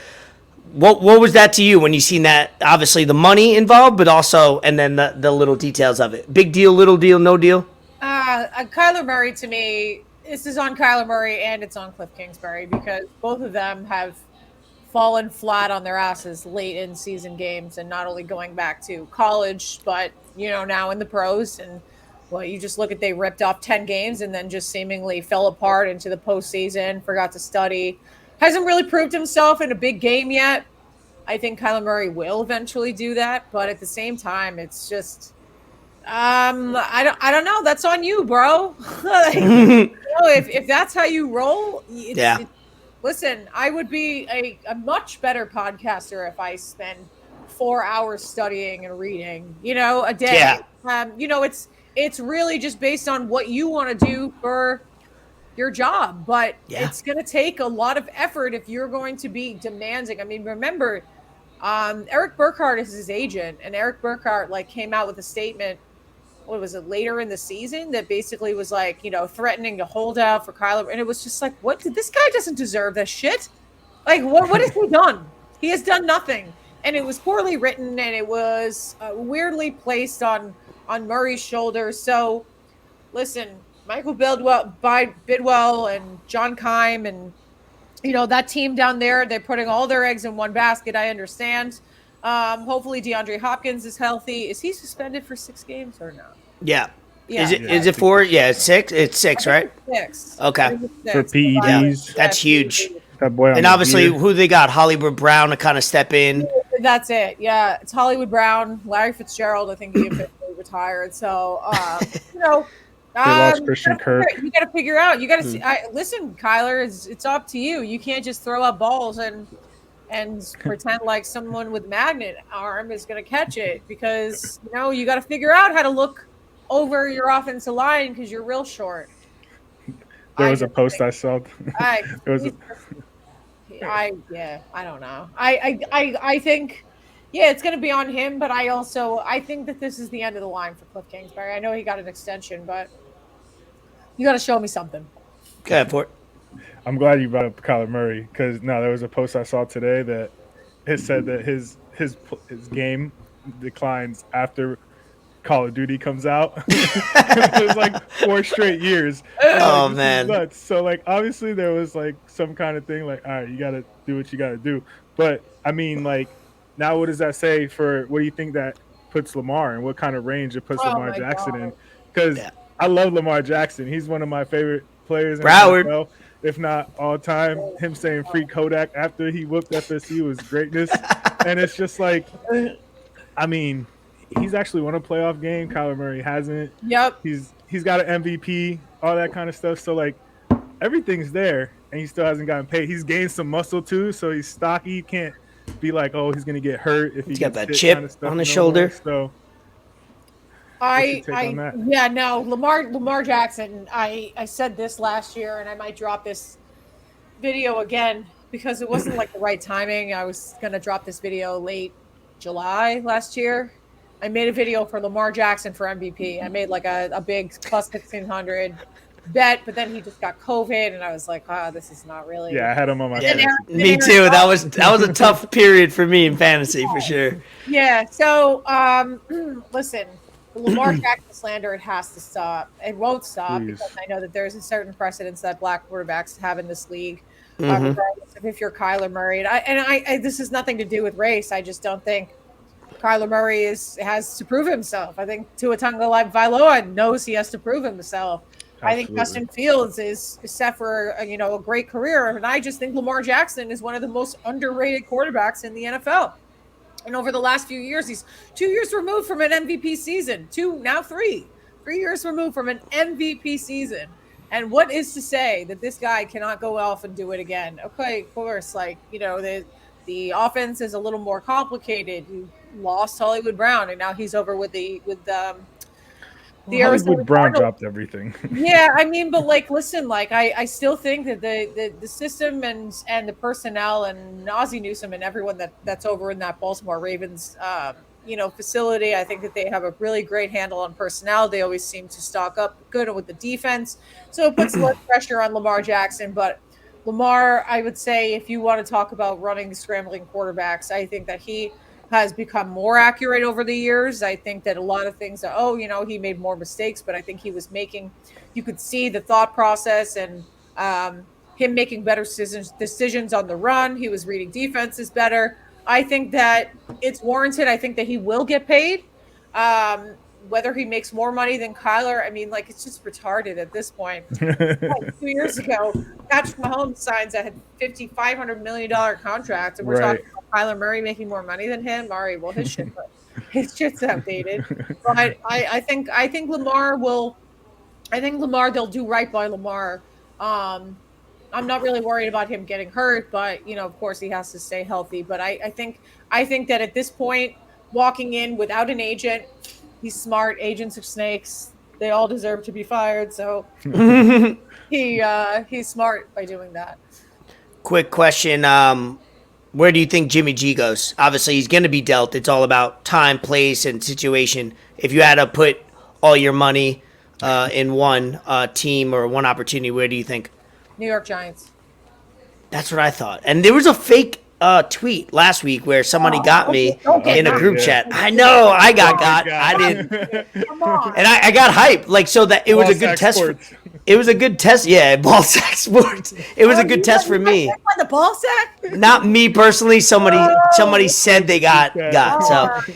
what was that to you when you seen that? Obviously the money involved, but also, and then the little details of it. Big deal, little deal, no deal? Kyler Murray, to me, this is on Kyler Murray and it's on Cliff Kingsbury, because both of them have fallen flat on their asses late in season games, and not only going back to college, but now in the pros. And you just look at, they ripped off 10 games and then just seemingly fell apart into the postseason, forgot to study, hasn't really proved himself in a big game yet. I think Kyler Murray will eventually do that, but at the same time, it's just I don't know, that's on you, bro. If that's how you roll, listen, I would be a much better podcaster if I spend 4 hours studying and reading, a day. Yeah. It's really just based on what you want to do for your job, but it's going to take a lot of effort if you're going to be demanding. I mean, remember, Eric Burkhardt is his agent, and Eric Burkhardt came out with a statement, what was it, later in the season, that basically was threatening to hold out for Kyler. And it was just what? This guy doesn't deserve this shit. What has he done? He has done nothing. And it was poorly written, and it was weirdly placed on Murray's shoulders. So, listen, Michael Bidwell and John Keim and, that team down there, they're putting all their eggs in one basket. I understand. Hopefully DeAndre Hopkins is healthy. Is he suspended for 6 games or not? Yeah. Is it 4? Yeah, it's 6. It's 6, right? 6. Okay. For PEDs. That's huge. That boy and obviously, who they got? Hollywood Brown to kind of step in. That's it. Yeah, it's Hollywood Brown, Larry Fitzgerald. I think he officially retired. So, they lost Christian Kirk. You got to figure out. You got to see. Listen, Kyler, it's up to you. You can't just throw up balls and pretend like someone with magnet arm is going to catch it, because you got to figure out how to look over your offensive line, because you're real short. There was a post I saw. I don't know. I think, it's going to be on him, but I think that this is the end of the line for Cliff Kingsbury. I know he got an extension, but you got to show me something. Go ahead, Fort. I'm glad you brought up Kyler Murray, because there was a post I saw today that it said that his game declines after Call of Duty comes out. It was like 4 straight years. Oh, This is man. nuts. So like obviously there was like some kind of thing like, all right, you gotta do what you gotta do. But I mean, like, now what does that say for what do you think that puts Lamar and what kind of range it puts Oh Lamar my Jackson God. in? Because Yeah. I love Lamar Jackson. He's one of my favorite players in Broward. the NFL, if not all time. Him saying free Kodak after he whooped FSU was greatness. And it's just like, I mean, he's actually won a playoff game. Kyler Murray hasn't. Yep. He's got an MVP, all that kind of stuff. So like everything's there, and he still hasn't gotten paid. He's gained some muscle too, so he's stocky. You can't be like, oh, he's gonna get hurt if he He's got gets that hit chip kind of stuff on the no shoulder. more. So what's your take on that? Yeah, no, Lamar Jackson. I said this last year, and I might drop this video again because it wasn't like the right timing. I was gonna drop this video late July last year. I made a video for Lamar Jackson for MVP. I made like a big plus 1,600 bet, but then he just got COVID, and I was like, this is not really. Yeah, I had him on my Yeah, fantasy. me too. That was a tough period for me in fantasy for sure. Yeah. So, listen, the Lamar Jackson slander, it has to stop. It won't stop Please. because I know that there's a certain precedence that black quarterbacks have in this league, Mhm. regardless of if you're Kyler Murray. And I this has nothing to do with race. I just don't think Kyler Murray has to prove himself. I think Tua Tagovailoa knows he has to prove himself. I think Absolutely. Justin Fields is set for a great career, and I just think Lamar Jackson is one of the most underrated quarterbacks in the NFL. And over the last few years, he's 2 years removed from an MVP season. 3 years removed from an MVP season. And what is to say that this guy cannot go off and do it again? Okay, of course, the offense is a little more complicated. You lost Hollywood Brown, and now he's over with the Arizona Hollywood Brown Cardinals. dropped everything. Yeah, I mean, but listen, I still think that the system and the personnel and Ozzie Newsome and everyone that's over in that Baltimore Ravens facility, I think that they have a really great handle on personnel. They always seem to stock up good with the defense, so it puts less pressure on Lamar Jackson. But Lamar, I would say, if you want to talk about running, scrambling quarterbacks, I think that he has become more accurate over the years. I think that a lot of things he made more mistakes, but I think he was you could see the thought process and him making better decisions on the run. He was reading defenses better. I think that it's warranted. I think that he will get paid. Whether he makes more money than Kyler, I mean, it's just retarded at this point. 2 years ago, Patrick Mahomes signs a $500 million contract, and we're Right. talking about Kyler Murray making more money than him. All right, well, his shit's outdated. But I think Lamar will. I think they'll do right by Lamar. I'm not really worried about him getting hurt, but of course, he has to stay healthy. But I think that at this point, walking in without an agent. He's smart. Agents are snakes. They all deserve to be fired. So he's smart by doing that. Quick question. Where do you think Jimmy G goes? Obviously, he's going to be dealt. It's all about time, place, and situation. If you had to put all your money in one team or one opportunity, where do you think? New York Giants. That's what I thought. And there was a fake tweet last week where somebody got me okay. in a group Yeah. chat. I know I got. God. I didn't. Come on. And I got hyped, so that it was a good Ball-sack test. sports. It was a good test. Yeah, ball sack sports. It was a good test for me. The ball sack? Not me personally. Somebody said they got. So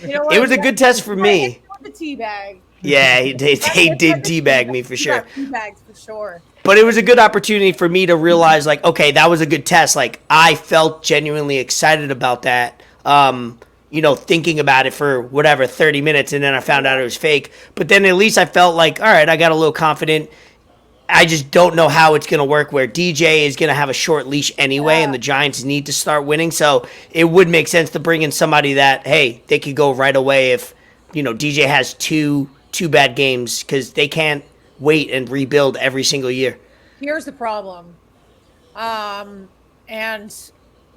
You know what? it was a good test for me. The tea bag. Yeah, they did teabag me for sure. Tea bags for sure. But it was a good opportunity for me to realize, okay, that was a good test. I felt genuinely excited about that. Thinking about it for 30 minutes, and then I found out it was fake. But then at least I felt all right, I got a little confident. I just don't know how it's going to work where DJ is going to have a short leash anyway, and the Giants need to start winning. So it would make sense to bring in somebody that, hey, they could go right away if, DJ has two bad games because they can't wait and rebuild every single year. Here's the problem. And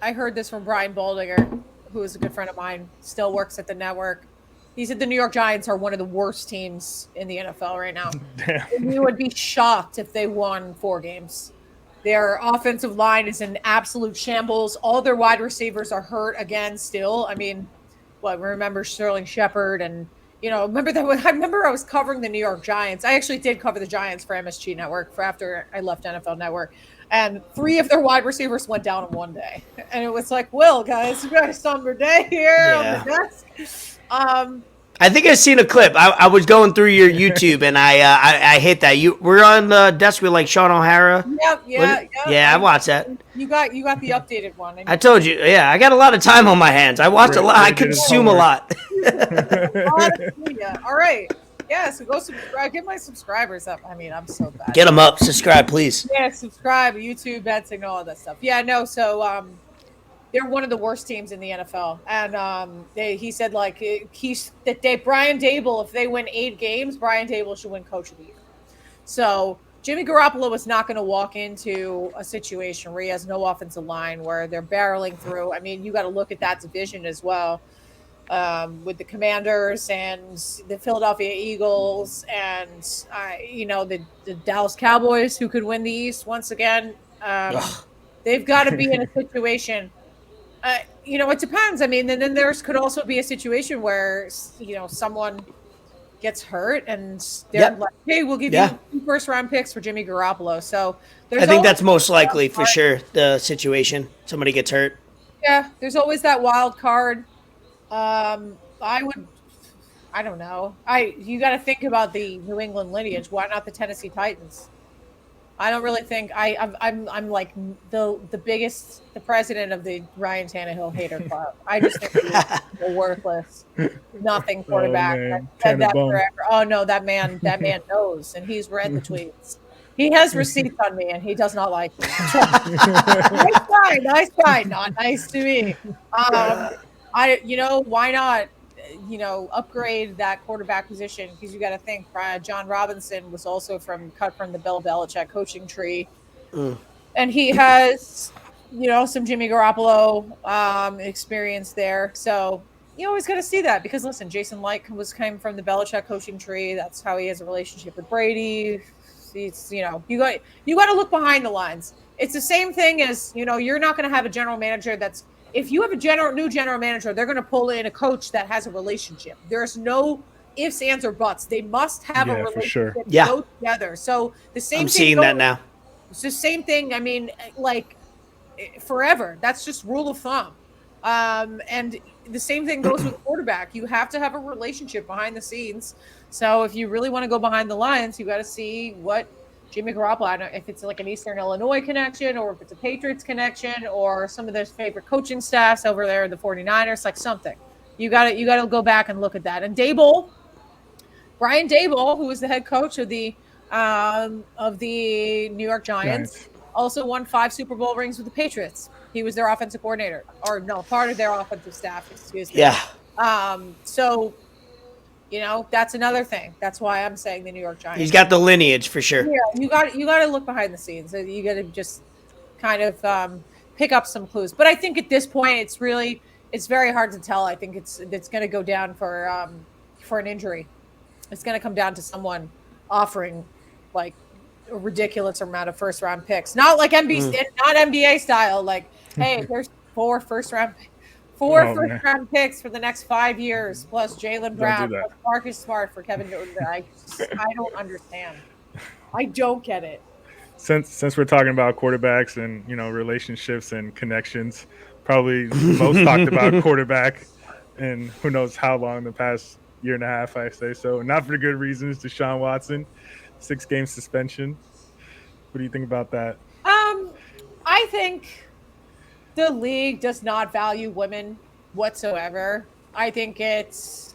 I heard this from Brian Baldinger, who is a good friend of mine, still works at the network. He said the New York Giants are one of the worst teams in the NFL right now. Damn. And we would be shocked if they won 4 games. Their offensive line is in absolute shambles. All their wide receivers are hurt again still. I mean, remember Sterling Shepard and, I remember I was covering the New York Giants. I actually did cover the Giants for MSG Network for after I left NFL Network. And 3 of their wide receivers went down in one day. And it was like, well, guys, we got a somber day here on the desk. I think I've seen a clip. I was going through your YouTube and I hit that. You were on the desk with like Sean O'Hara. Yeah. I watched that. You got the updated one. I told you. Yeah, I got a lot of time on my hands. I watched a lot. I consume a lot. All right. Yeah, so go subscribe. Get my subscribers up. I mean, I'm so bad. Get them up. Subscribe, please. Yeah, subscribe. YouTube, Bad Signal, all that stuff. Yeah, no. So they're one of the worst teams in the NFL, and he said like Brian Dable, if they win 8 games, Brian Dable should win Coach of the Year. So Jimmy Garoppolo is not going to walk into a situation where he has no offensive line, where they're barreling through. I mean, you got to look at that division as well. With the Commanders and the Philadelphia Eagles and the Dallas Cowboys, who could win the East once again. They've got to be in a situation. It depends. I mean, and then there could also be a situation where someone gets hurt and they're like, "Hey, we'll give you 2 first-round picks for Jimmy Garoppolo." So I think that's most likely for sure. The situation, somebody gets hurt. Yeah, there's always that wild card. I don't know. You got to think about the New England lineage. Why not the Tennessee Titans? I don't really think I'm like the president of the Ryan Tannehill hater club. I just think he's a worthless, nothing quarterback. I've said that forever. Oh no, that man knows, and he's read the tweets. He has receipts on me, and he does not like me. Nice guy, not nice to me. Why not, upgrade that quarterback position? Because you got to think, John Robinson was also cut from the Bill Belichick coaching tree. And he has, some Jimmy Garoppolo experience there. So you always got to see that because, listen, Jason Light came from the Belichick coaching tree. That's how he has a relationship with Brady. It's, you got to look behind the lines. It's the same thing as, you're not going to have a general manager if you have a new general manager, they're going to pull in a coach that has a relationship. There's no ifs, ands, or buts. They must have a relationship go together. So the same I'm seeing that now. It's the same thing. I mean, like forever. That's just rule of thumb. And the same thing goes with quarterback. You have to have a relationship behind the scenes. So if you really want to go behind the lines, you got to see what Jimmy Garoppolo, I don't know if it's like an Eastern Illinois connection or if it's a Patriots connection or some of their favorite coaching staffs over there, the 49ers, like something. You got to go back and look at that. And Brian Dable, who was the head coach of the New York Giants, also won 5 Super Bowl rings with the Patriots. He was their offensive coordinator, or no, part of their offensive staff, excuse me. Yeah. So that's another thing. That's why I'm saying the New York Giants. He's got the lineage for sure. Yeah, you got to look behind the scenes. You got to just kind of pick up some clues. But I think at this point, it's very hard to tell. I think it's going to go down for an injury. It's going to come down to someone offering like a ridiculous amount of first round picks, not like not NBA style. Like, hey, there's 4 first round picks for the next 5 years, plus Jaylen Brown, plus Marcus Smart for Kevin Newton. I don't understand. I don't get it. Since we're talking about quarterbacks and relationships and connections, probably most talked about quarterback, and who knows how long, the past year and a half, I say so. Not for the good reasons. Deshaun Watson, 6-game suspension. What do you think about that? I think the league does not value women whatsoever. I think it's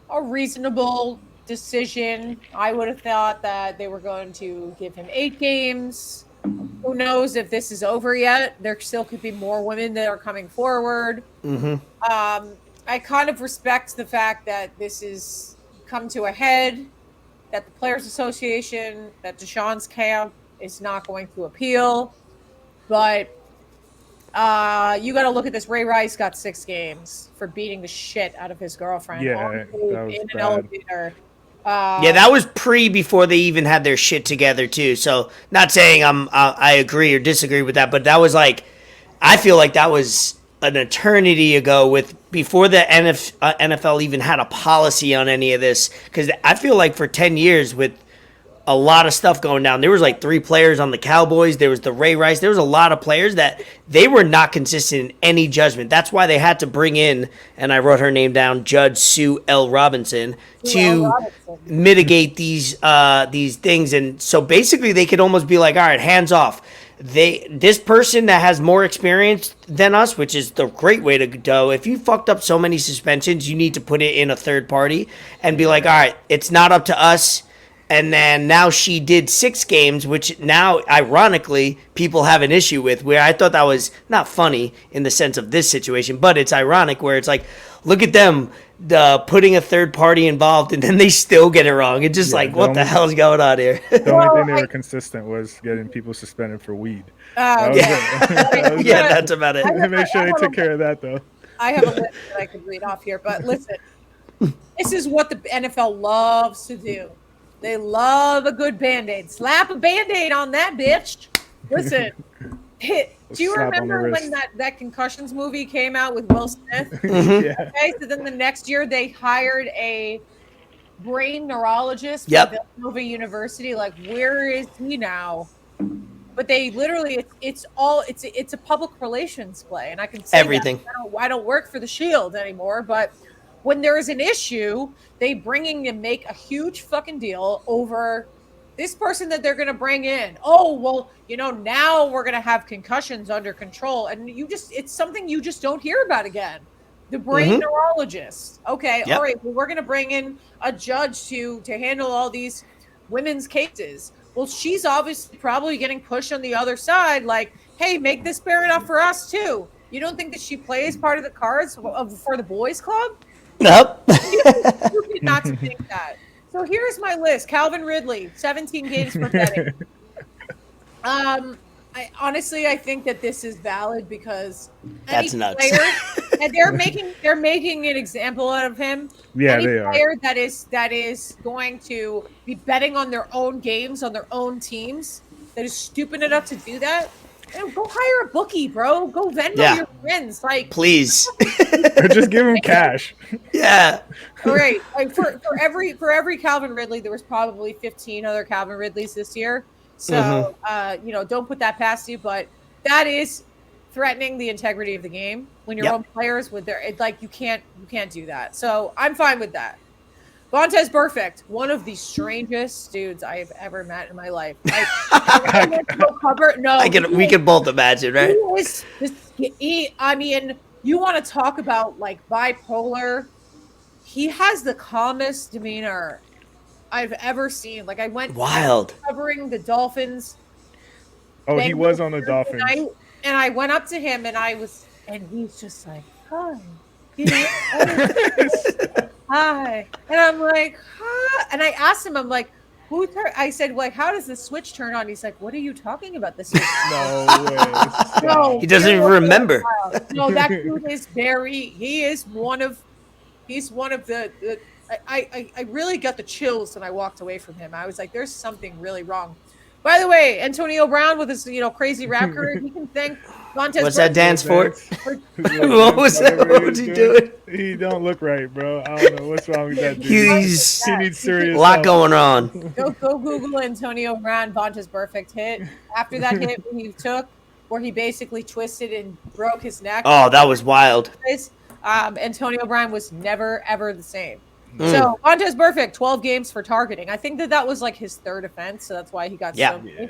a reasonable decision. I would have thought that they were going to give him 8 games. Who knows if this is over yet? There still could be more women that are coming forward. I kind of respect the fact that this has come to a head, that the Players Association, that Deshaun's camp is not going to appeal. But you got to look at this. Ray Rice got 6 games for beating the shit out of his girlfriend. Yeah, that was in an bad. elevator. That was before they even had their shit together too. So not saying I agree or disagree with that, but that was like, I feel like that was an eternity ago with before the NFL even had a policy on any of this, because I feel like for 10 years with a lot of stuff going down, there was like 3 players on the Cowboys, there was the Ray Rice, there was a lot of players that they were not consistent in any judgment. That's why they had to bring in, and I wrote her name down, Judge Sue L. Robinson, to mitigate these things. And so basically they could almost be like, all right, hands off. This person that has more experience than us, which is the great way to go. If you fucked up so many suspensions, you need to put it in a third party and be like, all right, it's not up to us. And then now she did 6 games, which now, ironically, people have an issue with, where I thought that was not funny in the sense of this situation, but it's ironic where it's like, look at them putting a third party involved, and then they still get it wrong. It's just like, what the hell is going on here? The only thing they were consistent was getting people suspended for weed. That's about it. They made sure they took care of that, though. I have a list that I could read off here, but listen, this is what the NFL loves to do. They love a good Band-Aid. Slap a Band-Aid on that bitch. Listen, do you remember when that Concussions movie came out with Will Smith? Okay, so then the next year they hired a brain neurologist from Villanova University. Like, where is he now? But they literally, it's a public relations play, and I can say everything. I don't work for the Shield anymore, but when there is an issue, they make a huge fucking deal over this person that they're going to bring in. Oh, well, now we're going to have concussions under control. And it's something you just don't hear about again. The brain neurologist. Okay. All right. Well, we're going to bring in a judge to handle all these women's cases. Well, she's obviously probably getting pushed on the other side. Like, hey, make this fair enough for us too. You don't think that she plays part of the cards for the boys club? Nope. You did not to think that. So here's my list. Calvin Ridley, 17 games for betting. I think that this is valid because that's nuts. Player, and they're making an example out of him. Yeah, any they player that is going to be betting on their own games, on their own teams, that is stupid enough to do that. Go hire a bookie, bro. Go Venmo your friends. Like, please. Or just give him cash. Yeah. All right. For every Calvin Ridley, there was probably 15 other Calvin Ridleys this year. So don't put that past you. But that is threatening the integrity of the game when your own players you can't do that. So I'm fine with that. Vontaze Burfict, one of the strangest dudes I have ever met in my life. We can both imagine, right? You want to talk about like bipolar? He has the calmest demeanor I've ever seen. Like, I went wild covering the Dolphins. Oh, he was on the Dolphins. And I went up to him and he's just like, hi. Hi. And I'm like, huh? And I asked him, I'm like, I said, like, how does the switch turn on? He's like, what are you talking about? The switch? No way. No, he doesn't even remember. No, that dude is he's one of the I really got the chills when I walked away from him. I was like, there's something really wrong. By the way, Antonio Brown with his crazy rap career, he can thank Vontaze. What's that dance for? What was that? What was he doing? He don't look right, bro. I don't know what's wrong with that dude. He needs serious. A lot going on. Go Google Antonio Brown Vontaze Burfict hit. After that hit he took, where he basically twisted and broke his neck. Oh, that was wild. Antonio Brown was never ever the same. So Vontaze Burfict, 12 games for targeting. I think that was like his 3rd offense, so that's why he got so many.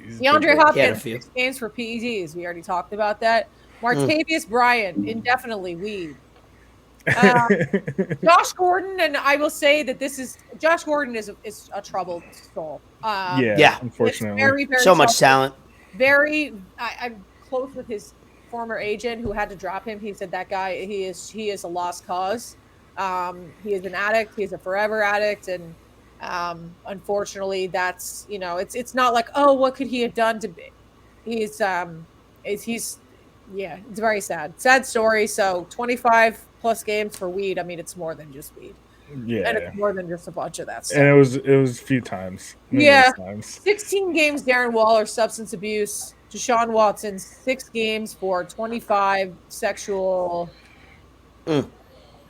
DeAndre Hopkins, 6 games for PEDs. We already talked about that. Martavius Bryant, indefinitely weed. Josh Gordon, and I will say that Josh Gordon is a troubled soul. Unfortunately. Very, very so much talent. I'm close with his former agent who had to drop him. He said that guy, he is a lost cause. He is an addict. He's a forever addict, and unfortunately, that's it's not like, oh, what could he have done to be? It's very sad story. So 25 plus games for weed. I mean, it's more than just weed. Yeah, and it's more than just a bunch of that stuff. And it was a few times. 16 games. Darren Waller, substance abuse. Deshaun Watson 6 games for 25 sexual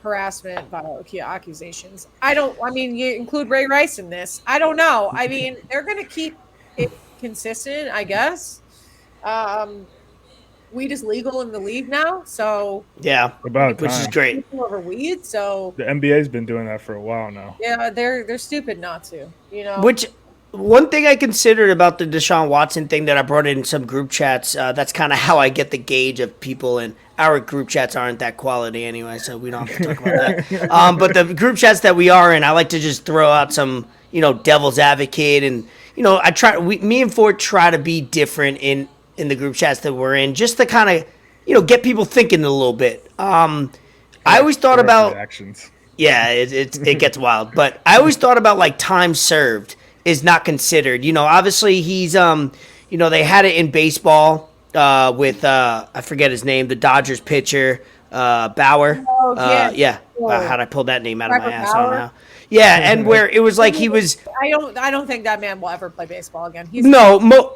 harassment accusations. I mean, you include Ray Rice in this. I don't know. I mean, they're going to keep it consistent, I guess. Weed is legal in the league now, so Yeah, About which time. is great. people over weed. So The NBA's been doing that for a while now. yeah, they're stupid not to. You know, Which one thing I considered about the Deshaun Watson thing that I brought in some group chats. That's kind of how I get the gauge of people, and our group chats aren't that quality anyway, so we don't have to talk about that. But the group chats that we are in, I like to just throw out some, devil's advocate, and me and Ford try to be different in the group chats that we're in, just to kind of, get people thinking a little bit. I always thought Correct about. reactions. Yeah, it gets wild. But I always thought about like time served is not considered. Obviously he's they had it in baseball with I forget his name, the Dodgers pitcher, Bauer. Oh, yeah. Yeah. Oh. How'd I pull that name out of Trevor my ass Bauer? on now? Yeah, and where it was like he was I don't think that man will ever play baseball again. He's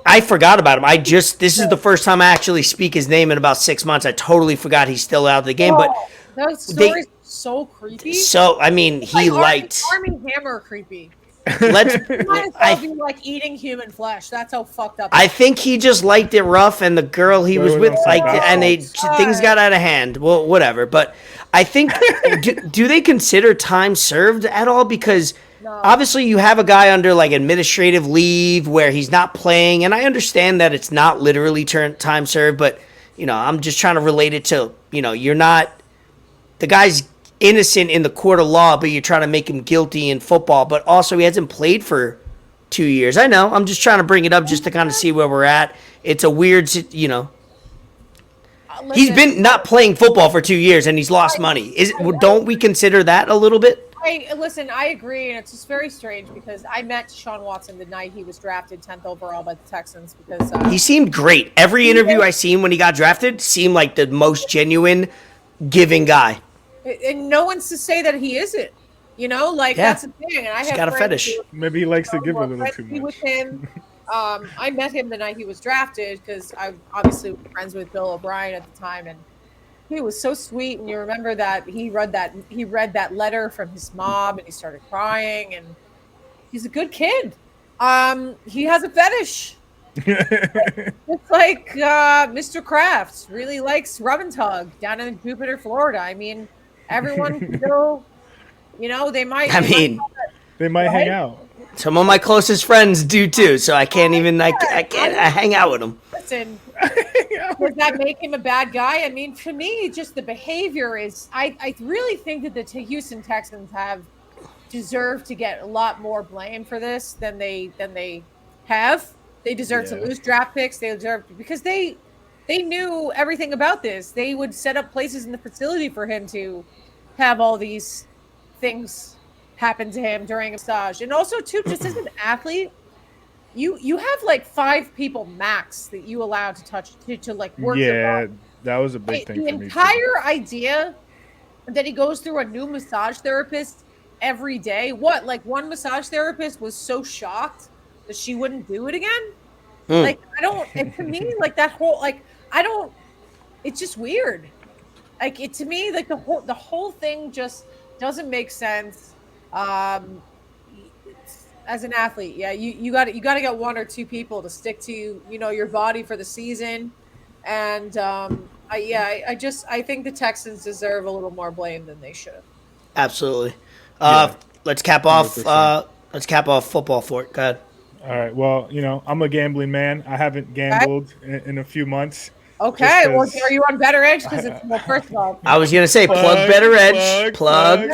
I forgot about him. This is the first time I actually speak his name in about 6 months. I totally forgot he's still out of the game, but that story's so creepy. so I mean he liked Army Hammer creepy. let's It might as well be like eating human flesh. That's how fucked up. I think he just liked it rough, and the girl he was Well, with that's liked not it, and things got out of hand. Well, whatever. But I think do they consider time served at all? Because obviously you have a guy under like administrative leave where he's not playing, and I understand that it's not literally time served, but I'm just trying to relate it to you're not the guy's innocent in the court of law, but you're trying to make him guilty in football. But also he hasn't played for 2 years. I know. I'm just trying to bring it up just to kind of see where we're at. It's a weird, Listen, he's been not playing football for 2 years and he's lost money. Don't we consider that a little bit? I agree, and it's just very strange because I met Deshaun Watson the night he was drafted 10th overall by the Texans because He seemed great. Every interview I seen when he got drafted seemed like the most genuine, giving guy. and no one's to say that he isn't. That's the thing. And I He's have got a friends fetish. who Maybe he likes to give a were little too friendly much. with him. I met him the night he was drafted because I obviously was friends with Bill O'Brien at the time, and he was so sweet. And you remember that he read that letter from his mom, and he started crying. And he's a good kid. He has a fetish. It's like Mr. Krafts really likes rub and tug down in Jupiter, Florida. I mean, everyone can go. They might. They might hang out. Some of my closest friends do too, so I can't even. I hang out with them. Listen, does that make him a bad guy? I mean, to me, just the behavior is. I really think that the Houston Texans have deserved to get a lot more blame for this than they have. They deserve to lose draft picks. They deserve because they knew everything about this. They would set up places in the facility for him to have all these things happen to him during a massage. And also, too, just as an athlete, you have like 5 people max that you allow to touch to like work. Yeah, that was a big thing The for me. entire idea that he goes through a new massage therapist every day. What? Like one massage therapist was so shocked that she wouldn't do it again. Like to me, like that whole it's just weird. Like to me, like the whole thing just doesn't make sense. As an athlete, you got to get 1 or 2 people to stick to your body for the season, and I think the Texans deserve a little more blame than they should. Absolutely. Yeah. Let's cap off. 100%. Let's cap off football for it. Go ahead. All right. Well, I'm a gambling man. I haven't gambled in a few months. Okay, well, Just 'cause- are you on Better Edge? Because first of all, I was gonna say plug Better Edge. Plug.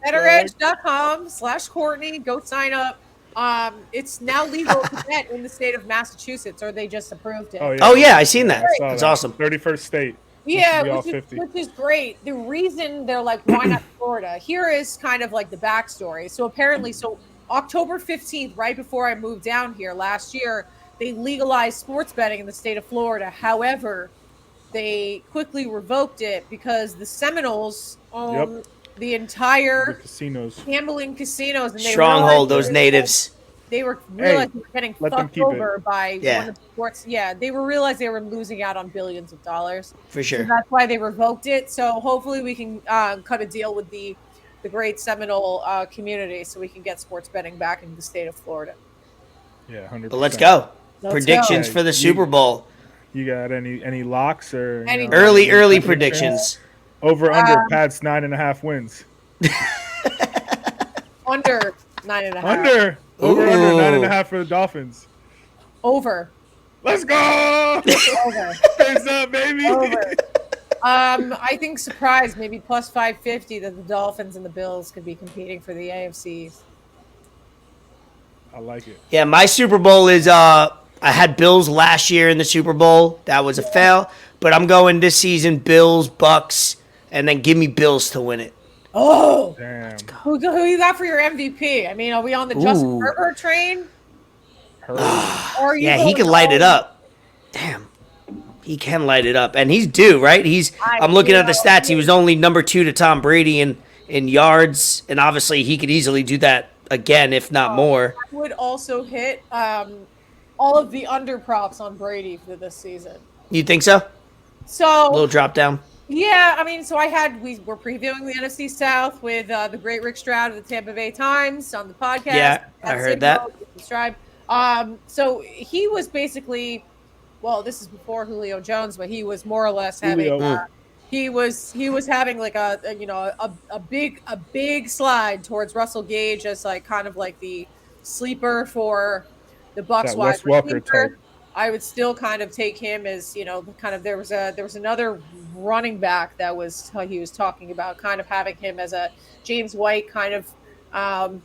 BetterEdge.com/Courtney. Go sign up. It's now legal to bet in the state of Massachusetts, or they just approved it. Oh yeah, I seen that. I saw That's that. awesome. 31st state. Yeah, Be all which 50. is great. The reason they're like, why not Florida? Here is kind of like the backstory. So apparently, October 15th, right before I moved down here last year, they legalized sports betting in the state of Florida. However, they quickly revoked it because the Seminoles own the entire The casinos. gambling casinos. And they Stronghold. realized Those natives. they were realizing they were getting let them fucked keep it. over by Yeah. one of the sports. Yeah, they were realized they were losing out on billions of dollars. For So sure. that's why they revoked it. So hopefully we can cut a deal with the great Seminole community so we can get sports betting back in the state of Florida. Yeah, 100%. But let's go. Let's Predictions go. for the You- Super Bowl. You got any locks or Any- Early any predictions. Over under Pats 9.5 wins. Under 9.5. Under Ooh. 9.5 for the Dolphins. Over. Let's go! Over. Hands up, baby. Over. I think surprise, maybe plus 550 that the Dolphins and the Bills could be competing for the AFC. I like it. Yeah, my Super Bowl is I had Bills last year in the Super Bowl. That was a fail. But I'm going this season Bills, Bucks, and then give me Bills to win it. Oh, Damn. who you got for your MVP? I mean, are we on the Justin Herbert train? Or are you Yeah, he going can light it all- up. Damn. He can light it up. And he's due, right? I'm looking at the stats. He was only number 2 to Tom Brady in yards. And obviously he could easily do that again, if not more. I would also hit all of the under props on Brady for this season. You think so? So Little drop down. yeah, I mean, so we were previewing the NFC South with the great Rick Stroud of the Tampa Bay Times on the podcast. Yeah, I heard that. Subscribe. So he was basically, well, this is before Julio Jones, but he was more or less having. Julio. He was having like a big slide towards Russell Gage as like kind of like the sleeper for the Bucks That wide Wes Welker receiver. type. I would still kind of take him as, you know, the kind of there was another running back that was he was talking about kind of having him as a James White kind of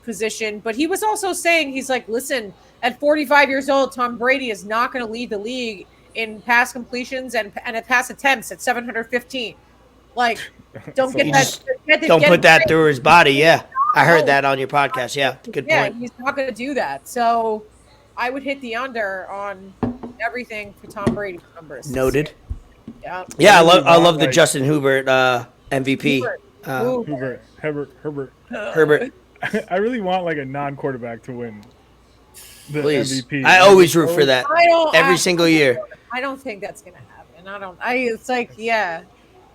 position, but he was also saying, he's like, listen, at 45 years old, Tom Brady is not going to lead the league in pass completions and pass attempts at 715. Like, don't So get you that. Don't put that through his body. Yeah. I heard that on your podcast. Yeah. Good Yeah, point. he's not going to do that. So I would hit the under on everything for Tom Brady numbers. Noted. Yeah. Yeah, I love the Like- Justin Herbert MVP. Hubert. Herbert. Herbert, I really want like a non-quarterback to win the please. MVP. I always root for that. Every I single year. I don't think that's gonna happen. It's like, yeah.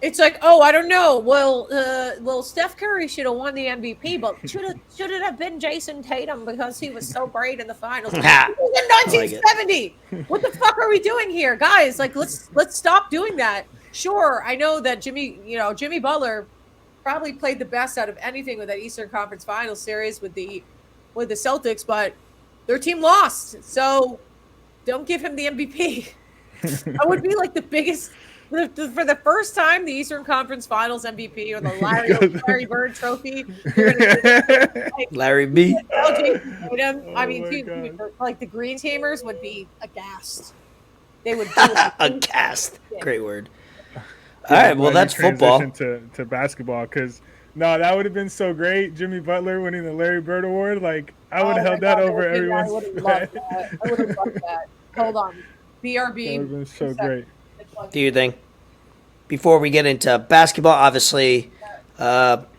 It's like, oh, I don't know. Well, Steph Curry should have won the MVP, but should it have been Jason Tatum because he was so great in the finals? It was in 1970. What the fuck are we doing here, guys? Like, let's stop doing that. Sure, I know that Jimmy Butler probably played the best out of anything with that Eastern Conference Finals series with the Celtics, but their team lost. So don't give him the MVP. That would be like the biggest. For the first time, the Eastern Conference Finals MVP or the Larry Bird Trophy. Larry B. I mean, like the Green Tamers would be aghast. They would be Aghast. Great word. All right, well, that's football. To basketball, because that would have been so great. Jimmy Butler winning the Larry Bird Award, like I would have held that over everyone's. I would have loved that. Hold on, BRB. That would have been so great. Do you think? Before we get into basketball, obviously,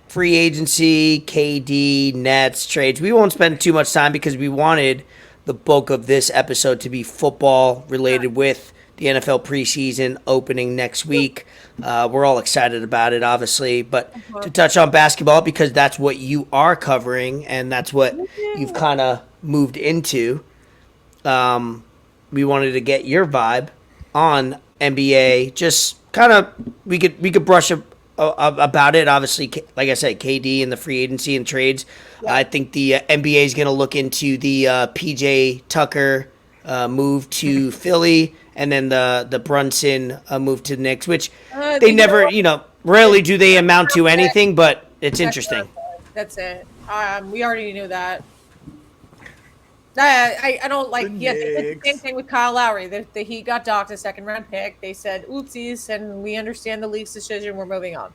free agency, KD, Nets, trades. We won't spend too much time because we wanted the bulk of this episode to be football related with the NFL preseason opening next week. We're all excited about it, obviously. But to touch on basketball, because that's what you are covering and that's what you've kind of moved into, we wanted to get your vibe on NBA. Just kind of, we could brush about it. Obviously, like I said, KD and the free agency and trades. Yeah. I think the NBA is going to look into the PJ Tucker move to Philly, and then the Brunson move to the Knicks, which they never, rarely do they amount to anything, but it's interesting. That's it. We already knew that. I don't like. Yes, it's the same thing with Kyle Lowry. The Heat got docked a second-round pick. They said, "Oopsies," and we understand the league's decision. We're moving on.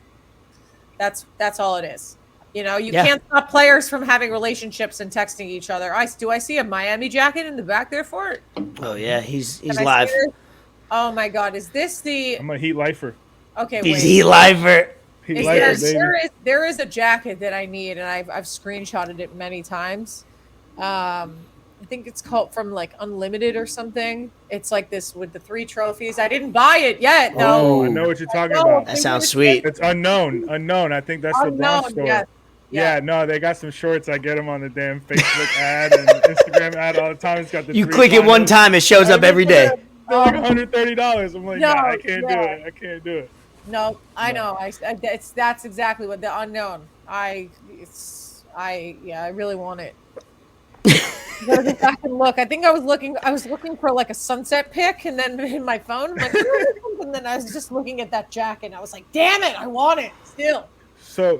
That's all it is. You can't stop players from having relationships and texting each other. Do I see a Miami jacket in the back there for it? Oh yeah, he's live. Oh my God, is this the? I'm a Heat lifer. Okay, he's Heat lifer. There is a jacket that I need, and I've screenshotted it many times. I think it's called from like Unlimited or something. It's like this with the 3 trophies. I didn't buy it yet. No. Oh, I know what you're talking No, about. That sounds sweet. It's unknown. I think that's the bronze Unknown, store. yes. Yeah, no, they got some shorts. I get them on the damn Facebook ad and Instagram ad all the time. It's got the You 3 click it one finals. time, it shows up every day. They're like $130. I'm like, No, nah, I can't do yeah. it. I can't do it. No, I know. That's exactly what the unknown. I really want it. Gotta go back and look. I think I was looking for like a sunset pic, and then in my phone, I'm like, and then I was just looking at that jacket, and I was like, damn it, I want it still.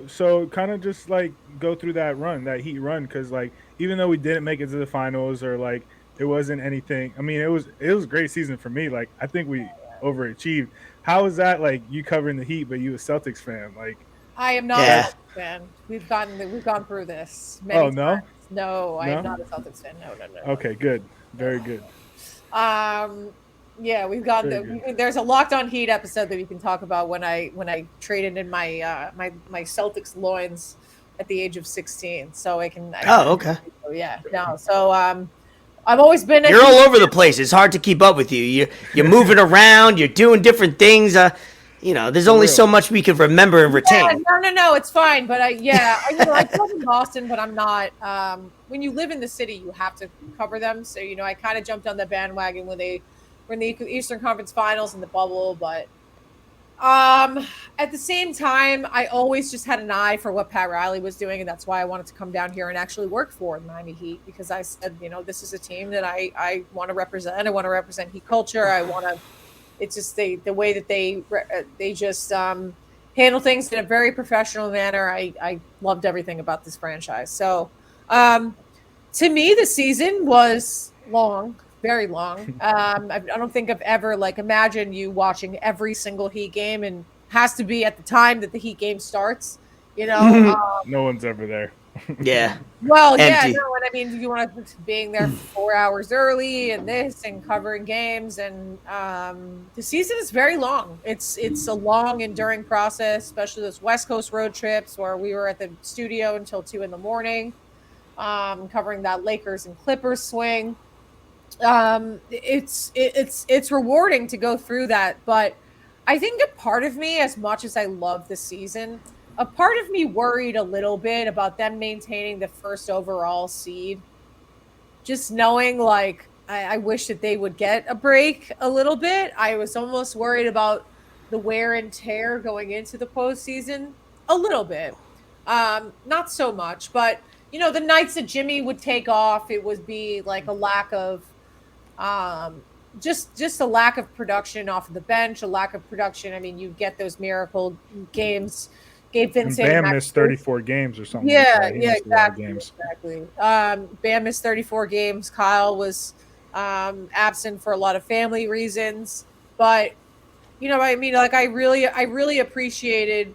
So kind of just like go through that Heat run, because like even though we didn't make it to the finals or like it wasn't anything. I mean, it was a great season for me. Like I think we overachieved. How is that like you covering the Heat, but you a Celtics fan? Like I am not a Celtics fan. We've gone through this many times. No, I am not a Celtics fan. No. Okay, good. Very good. Yeah, we've got there's a Locked On Heat episode that we can talk about when I traded in my my Celtics loins at the age of 16. So okay. So, yeah. No. So I've always been You're all over the place. It's hard to keep up with you. You're moving around, you're doing different things. There's only so much we can remember and retain. Yeah, no, it's fine. But I grew up in Boston, but I'm not. When you live in the city, you have to cover them. So I kind of jumped on the bandwagon when they were in the Eastern Conference Finals in the bubble. But at the same time, I always just had an eye for what Pat Riley was doing, and that's why I wanted to come down here and actually work for the Miami Heat, because I said, this is a team that I want to represent. I want to represent Heat culture. I want to. It's just the way that they just handle things in a very professional manner. I loved everything about this franchise. So, to me, the season was long, very long. I don't think I've ever imagined you watching every single Heat game, and has to be at the time that the Heat game starts. No one's ever there. Yeah. Well, empty. Yeah, no, and I mean, you want to being there 4 hours early and covering games, and the season is very long. It's a long, enduring process, especially those West Coast road trips where we were at the studio until 2 a.m, covering that Lakers and Clippers swing. It's rewarding to go through that, but I think a part of me, as much as I love the season, a part of me worried a little bit about them maintaining the first overall seed. Just knowing, I wish that they would get a break a little bit. I was almost worried about the wear and tear going into the postseason a little bit. Not so much, but, the nights that Jimmy would take off, it would be like a lack of just a lack of production off of the bench, a lack of production. I mean, you get those miracle games. Gabe Vincent. And Bam missed 34 games or something. Yeah, exactly. Exactly. Bam missed 34 games. Kyle was absent for a lot of family reasons. But, I really appreciated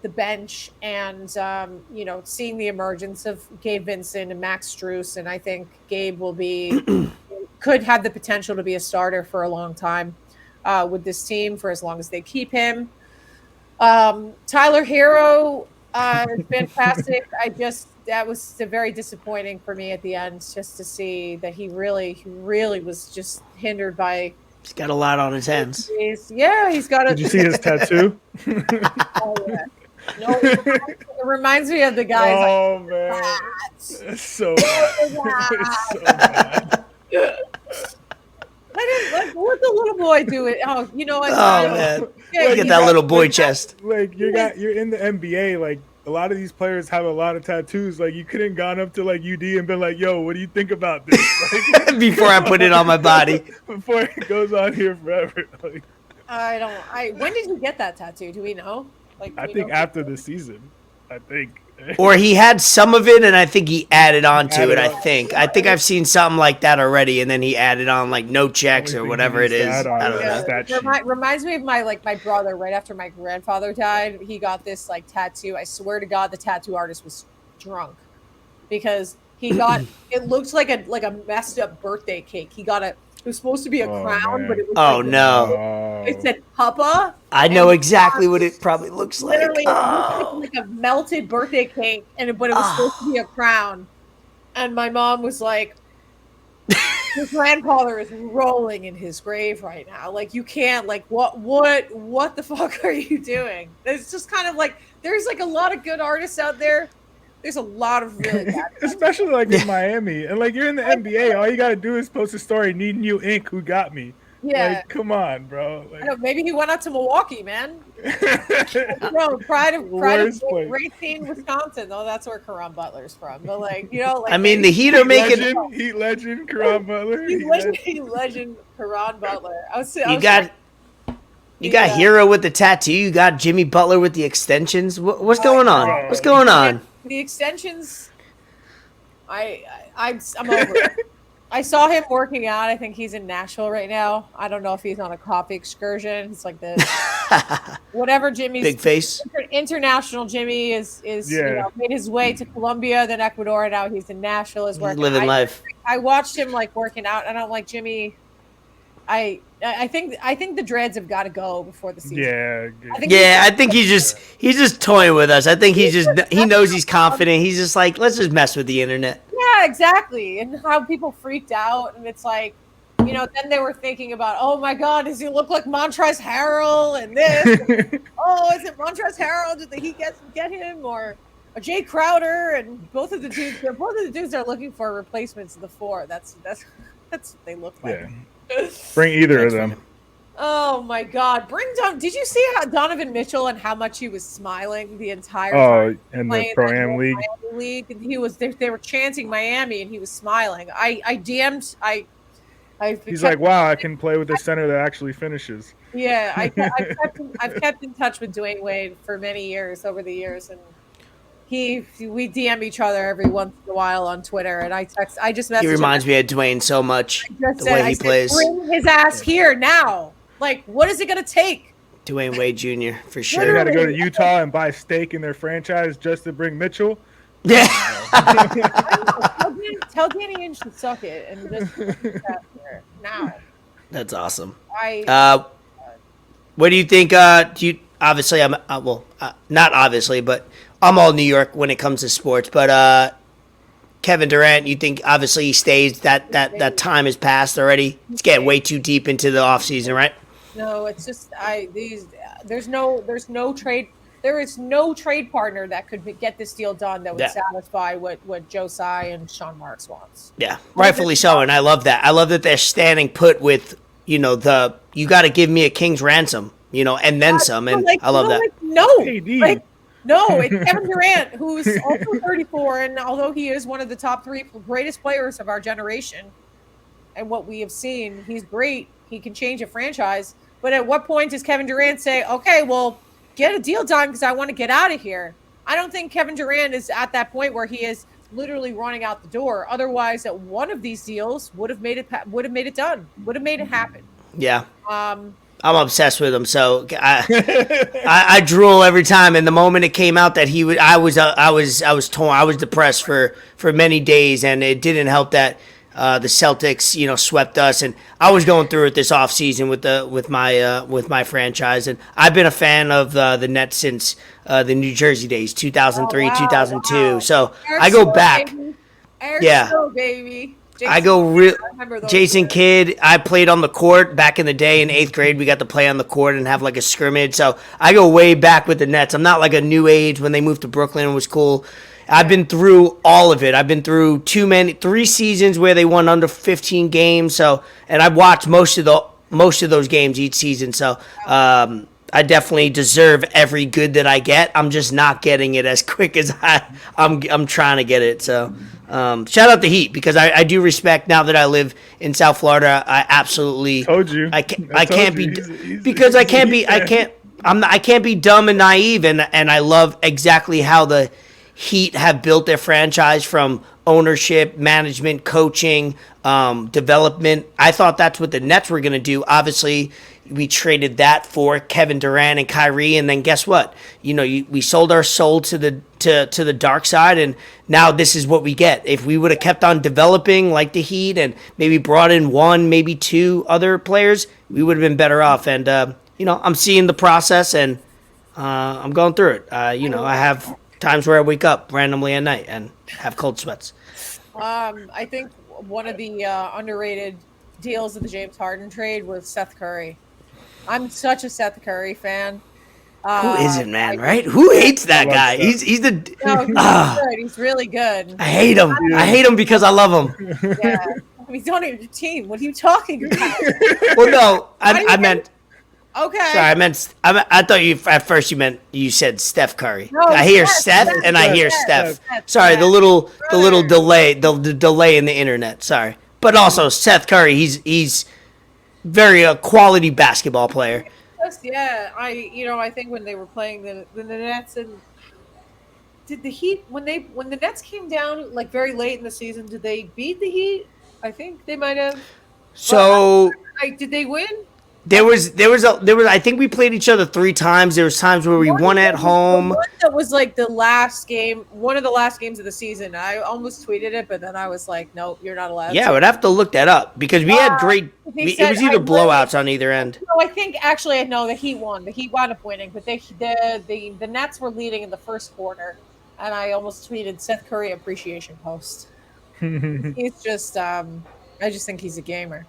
the bench and, seeing the emergence of Gabe Vincent and Max Strus. And I think Gabe could have the potential to be a starter for a long time with this team, for as long as they keep him. Tyler Herro is fantastic. That was very disappointing for me at the end, just to see that he really was just hindered by. He's got a lot on his hands. Yeah, he's got. Did you see his tattoo? Oh yeah. No, it reminds me of the guys. Oh man, it's so bad. It's so bad. What the little boy do it? Oh, what? Oh man, look at that little boy chest. You're in the NBA. Like a lot of these players have a lot of tattoos. Like you couldn't gone up to UD and been like, "Yo, what do you think about this?" Before I put it on my body. Before it goes on here forever. When did you get that tattoo? Do we know? I think after the season. I think. Or he had some of it, and I think he added on to it. I think I've seen something like that already, and then he added on no checks or whatever it is. I don't know. Reminds me of my brother. Right after my grandfather died, he got this tattoo. I swear to God, the tattoo artist was drunk, because he got it looked like a messed up birthday cake. He got it was supposed to be a crown, man. but it was no! It said Papa. I know exactly what it probably looks like. Literally, it looked like a melted birthday cake, but it was supposed to be a crown. And my mom was like, Your grandfather is rolling in his grave right now. Like, you can't, like, what the fuck are you doing? It's just kind of like, there's like a lot of good artists out there. There's a lot of really bad especially like in Miami, and like you're in the NBA. All you gotta do is post a story, "Need new ink, who got me?" Yeah. Like, come on, bro. Like, I know, maybe he went out to Milwaukee, man. No, pride of Racine, Wisconsin. Though that's where Karan Butler's from. But like, you know, like, I mean, the Heat are making Heat legend Karan Butler. Heat legend Karan Butler. You got Hero with the tattoo. You got Jimmy Butler with the extensions. What's going on? What's going on? The extensions. I'm over it. I saw him working out. I think he's in Nashville right now. I don't know if he's on a coffee excursion. It's like the whatever Jimmy's big face. International Jimmy is made his way to Colombia, then Ecuador, and now he's in Nashville. Is working. Living life. I watched him like working out, and I'm like, Jimmy, I think the dreads have got to go before the season. Yeah. I think he's just toying with us. I think he knows he's confident. He's just like, let's just mess with the internet. Yeah, exactly. And how people freaked out, and it's like, you know, then they were thinking about, oh my God, does he look like Montrezl Harrell and this? Oh, is it Montrezl Harrell? Did he get him or Jay Crowder? And both of the dudes are looking for replacements of the four. That's what they look like. Yeah. Bring either of them. Oh my God! Bring down. Did you see how Donovan Mitchell and how much he was smiling the entire time? Oh, in the Pro-Am League. League. He was. They were chanting Miami, and he was smiling. I DM'd. He's like, wow, I can play with a center that actually finishes. Yeah, I've kept in touch with Dwayne Wade for many years over the years, and we DM each other every once in a while on Twitter, and I just messaged He reminds him. me of Dwayne so much. The way he plays. Bring his ass here now. Like, what is it going to take? Dwayne Wade Jr. for sure. They got to go to Utah and buy a stake in their franchise just to bring Mitchell. Yeah. Tell Danny Ainge to suck it and just now. That's awesome. What do you think? Obviously, I'm not obviously, but I'm all New York when it comes to sports. But Kevin Durant, you think obviously he stays? That time has passed already. It's getting way too deep into the off season, right? No, it's just there's no trade. There is no trade partner that could get this deal done that would satisfy what Joe Tsai and Sean Marks wants. Yeah, rightfully so, and I love that. I love that they're standing put with, you know, you got to give me a king's ransom, you know, and then some, and I love that. No, it's Kevin Durant, who's also 34, and although he is one of the top 3 greatest players of our generation, and what we have seen, he's great. He can change a franchise, but at what point does Kevin Durant say, "Okay, well, get a deal done because I want to get out of here"? I don't think Kevin Durant is at that point where he is literally running out the door. Otherwise, that one of these deals would have made it done, would have made it happen. Yeah. I'm obsessed with him, so I drool every time. And the moment it came out that he would, I was torn. I was depressed for many days, and it didn't help that the Celtics, you know, swept us, and I was going through it this offseason with my franchise, and I've been a fan of the Nets since the New Jersey days, 2003, 2002. Wow. So I go back. Baby. I go real. Jason Kidd. I played on the court back in the day in 8th grade. We got to play on the court and have like a scrimmage. So I go way back with the Nets. I'm not like a new age when they moved to Brooklyn. It was cool. I've been through all of it. I've been through 3 seasons where they won under 15 games. So, and I've watched most of those games each season. So, I definitely deserve every good that I get. I'm just not getting it as quick as I'm trying to get it. So, shout out the Heat because I do respect now that I live in South Florida. I absolutely told you. I can't be dumb and naive, and I love exactly how the Heat have built their franchise from ownership, management, coaching, development. I thought that's what the Nets were going to do. Obviously, we traded that for Kevin Durant and Kyrie, and then guess what? You know, we sold our soul to the dark side, and now this is what we get. If we would have kept on developing like the Heat and maybe brought in 1, maybe 2 other players, we would have been better off. And you know, I'm seeing the process, and I'm going through it. You know, I have times where I wake up randomly at night and have cold sweats. I think one of the underrated deals of the James Harden trade was Seth Curry. I'm such a Seth Curry fan. Who isn't, man? Right? Who hates that guy? Seth. He's the. No, he's good. He's really good. I hate him. I hate him because I love him. Yeah. I mean, he's on your team. What are you talking about? Well, no, I meant. Okay. Sorry, I thought at first you said Steph Curry. No, I hear Steph, Steph and I hear Steph. Steph. Sorry, the little delay, the delay in the internet. Sorry, but also Seth Curry. He's very a quality basketball player. Yeah, I think when they were playing the Nets, and did the Heat when the Nets came down like very late in the season, did they beat the Heat? I think they might have. So Did they win? there was I think we played each other 3 times. There was times where we won at home. That was like the last game, one of the last games of the season. I almost tweeted it, but then I was like, nope, you're not allowed. Yeah, I would have to look that up because we had great. It was either blowouts on either end. No, I think actually no, the Heat won. The Heat wound up winning, but the Nets were leading in the first quarter, and I almost tweeted Seth Curry appreciation post. He's just, I just think he's a gamer.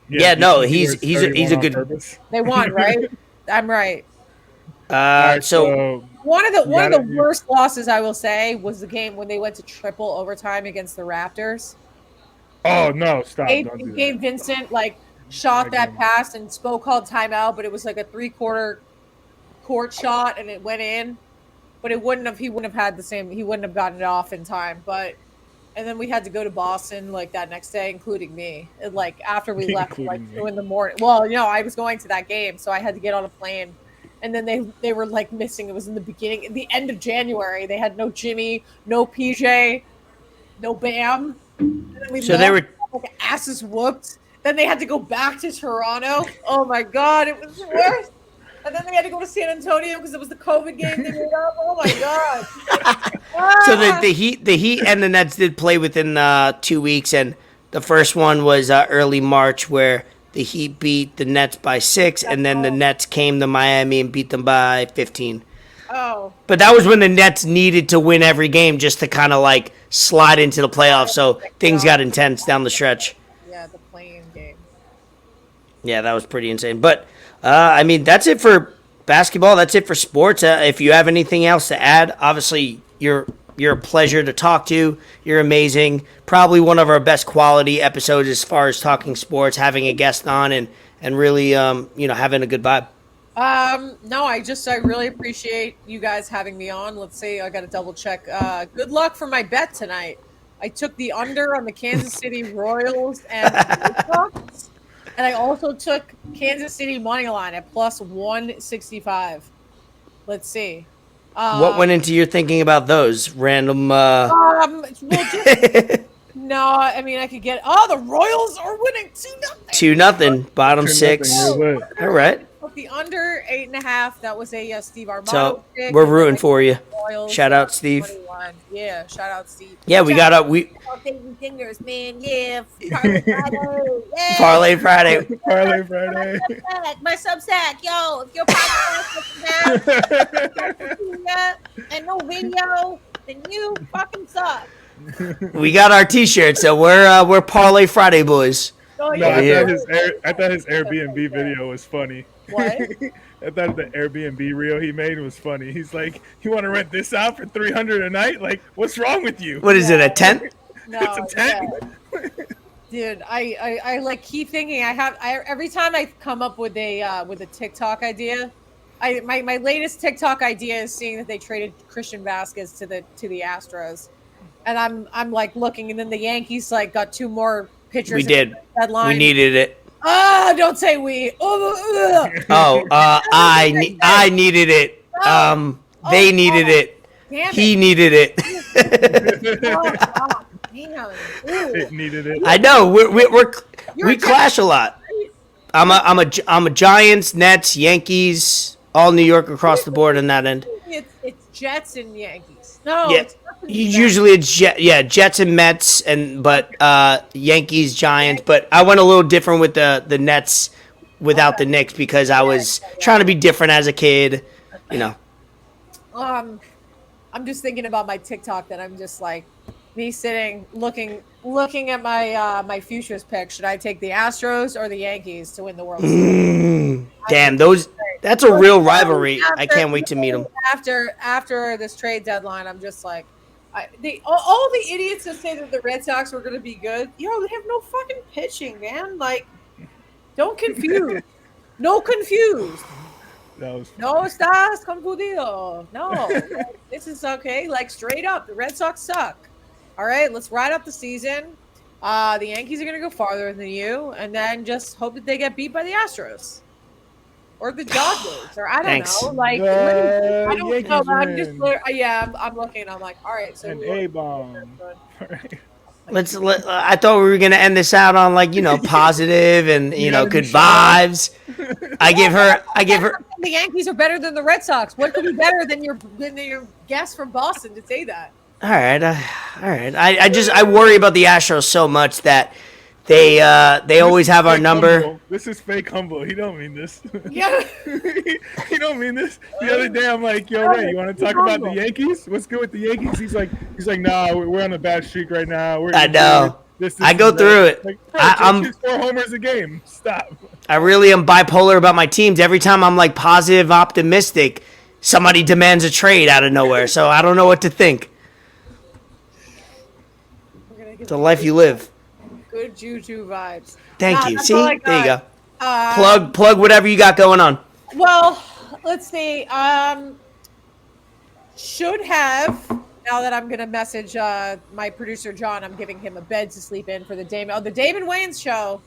Yeah, no, he's a good. Purpose. They won, right? I'm right. So one of the worst losses I will say was the game when they went to triple overtime against the Raptors. Oh no! Stop! Don't do Gabe that. Vincent shot that pass and Spo called timeout, but it was like a 3/4 court shot and it went in. But he wouldn't have had the same. He wouldn't have gotten it off in time. And then we had to go to Boston like that next day, including me. And, like after we left, like 2 in the morning. Well, I was going to that game, so I had to get on a plane. And then they were like missing. It was in the end of January. They had no Jimmy, no PJ, no Bam. And then they were like asses whooped. Then they had to go back to Toronto. Oh my god, it was the worst. And then they had to go to San Antonio because it was the COVID game they made up. Oh my god! So the Heat and the Nets did play within 2 weeks, and the first one was early March where the Heat beat the Nets by 6, and then the Nets came to Miami and beat them by 15. Oh. But that was when the Nets needed to win every game just to kind of like slide into the playoffs. So things got intense down the stretch. Yeah, the playing game. Yeah, that was pretty insane. But I mean, that's it for basketball. That's it for sports. If you have anything else to add, obviously you're a pleasure to talk to. You're amazing. Probably one of our best quality episodes as far as talking sports, having a guest on, and really having a good vibe. No, I really appreciate you guys having me on. Let's see, I got to double check. Good luck for my bet tonight. I took the under on the Kansas City Royals and HERRO'S, and I also took Kansas City money line at plus 165. Let's see. What went into your thinking about those random? No, I mean I could get. Oh, the Royals are winning 2-0. 2-0, bottom 6. All right. The under 8.5. That was a Steve Armando. So we're rooting for you. Royals, shout out Steve. 21. Yeah, shout out Steve. Yeah, we got fingers, man. Yeah, Parlay Friday. Parlay Friday. My Substack, yo. If your podcast and no video, then you fucking suck. We got our T-shirts, so we're Parlay Friday boys. Oh, No, yeah. I thought his Airbnb video was funny. What? I thought the Airbnb reel he made was funny. He's like, "You want to rent this out for $300 a night? Like, what's wrong with you?" What is it? A tent? No, It's a tent. yeah. Dude, I like keep thinking every time I come up with a TikTok idea, my latest TikTok idea is seeing that they traded Christian Vasquez to the Astros, and I'm like looking, and then the Yankees like got 2 more pitchers. We did. Deadline. We needed it. Oh, don't say we. I needed it. They needed it. Damn He needed it. It needed it. I know. We clash a lot. I'm a Giants, Nets, Yankees, all New York across the board on that end. It's Jets and Yankees. No, Yeah. it's Usually it's Jets and Mets, but Yankees, Giants. But I went a little different with the Nets without the Knicks because I was trying to be different as a kid, I'm just thinking about my TikTok that I'm just like, me sitting looking at my my futures pick. Should I take the Astros or the Yankees to win the World Series? Damn, that's a real rivalry. I can't wait to meet them. After this trade deadline, I'm just like, all the idiots that say that the Red Sox were going to be good, they have no fucking pitching, man. Like, don't confuse. No confused. No estás confundido. No, this is okay. Like, straight up, the Red Sox suck. All right, let's ride up the season. The Yankees are going to go farther than you, and then just hope that they get beat by the Astros or the Dodgers, or I don't know. Like, I don't Yankees know. I'm win. just, I'm looking. I'm like, all right. So An A-bomb. I thought we were gonna end this out on positive and good vibes. I give her. The Yankees are better than the Red Sox. What could be better than your guest from Boston to say that? All right. I worry about the Astros so much that they always have our number. Humble. This is fake humble. He don't mean this. Yeah. He don't mean this. The other day I'm like, yo, Ray, you want to talk about the Yankees? What's good with the Yankees? He's like, nah, we're on a bad streak right now. I know. I go through it. Like, I'm 4 homers a game. Stop. I really am bipolar about my teams. Every time I'm like positive, optimistic, somebody demands a trade out of nowhere. So I don't know what to think. The life you live. Good juju vibes. Thank you. See, there you go. Plug whatever you got going on. Well, let's see. Should have, now that I'm gonna message my producer John, I'm giving him a bed to sleep in for the Damon. Oh, the Damon Wayans show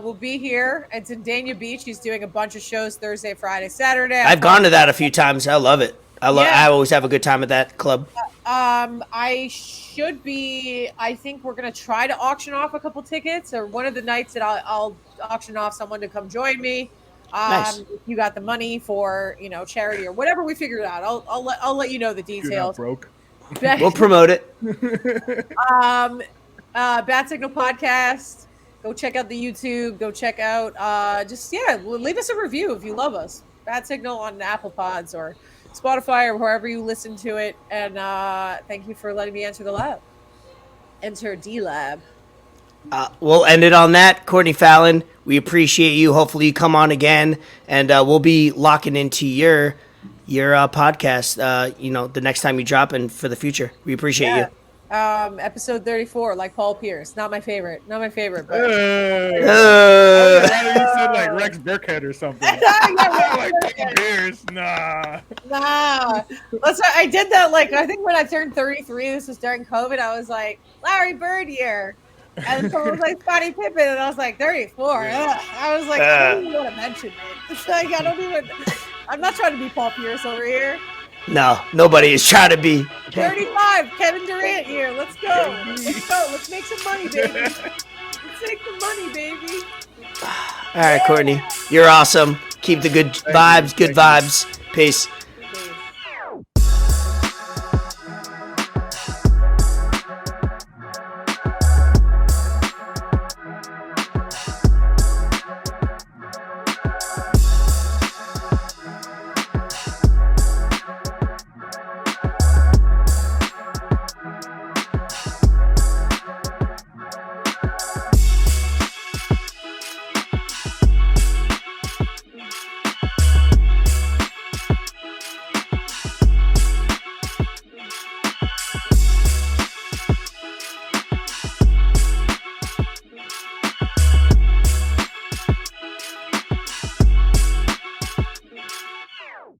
will be here. It's in Dania Beach. He's doing a bunch of shows Thursday, Friday, Saturday. I've gone to that a few times. I love it. I always have a good time at that club. I think we're going to try to auction off a couple tickets, or one of the nights that I'll auction off someone to come join me. Nice. If you got the money for, charity or whatever we figure it out, I'll let you know the You're details. not broke. We'll promote it. Bad Signal Podcast. Go check out the YouTube. Go check out, leave us a review if you love us. Bad Signal on Apple Pods or Spotify or wherever you listen to it. And thank you for letting me enter the lab. Enter D-Lab. We'll end it on that. Courtney Fallon, we appreciate you. Hopefully you come on again, and we'll be locking into your podcast, the next time you drop and for the future. We appreciate you. Episode 34, like Paul Pierce. Not my favorite. But You said like Rex Burkhead or something. Like Paul Pierce. Nah. I did that, I think when I turned 33, this was during COVID, I was like, Larry Bird year. And someone was like Scottie Pippen, and I was like, 34. Ugh. I was like, I don't even want to mention it. It's like, I'm not trying to be Paul Pierce over here. No, nobody is trying to be. 35, Kevin Durant year. Let's go. Let's make some money, baby. All right, Courtney, you're awesome. Keep the good vibes. Peace.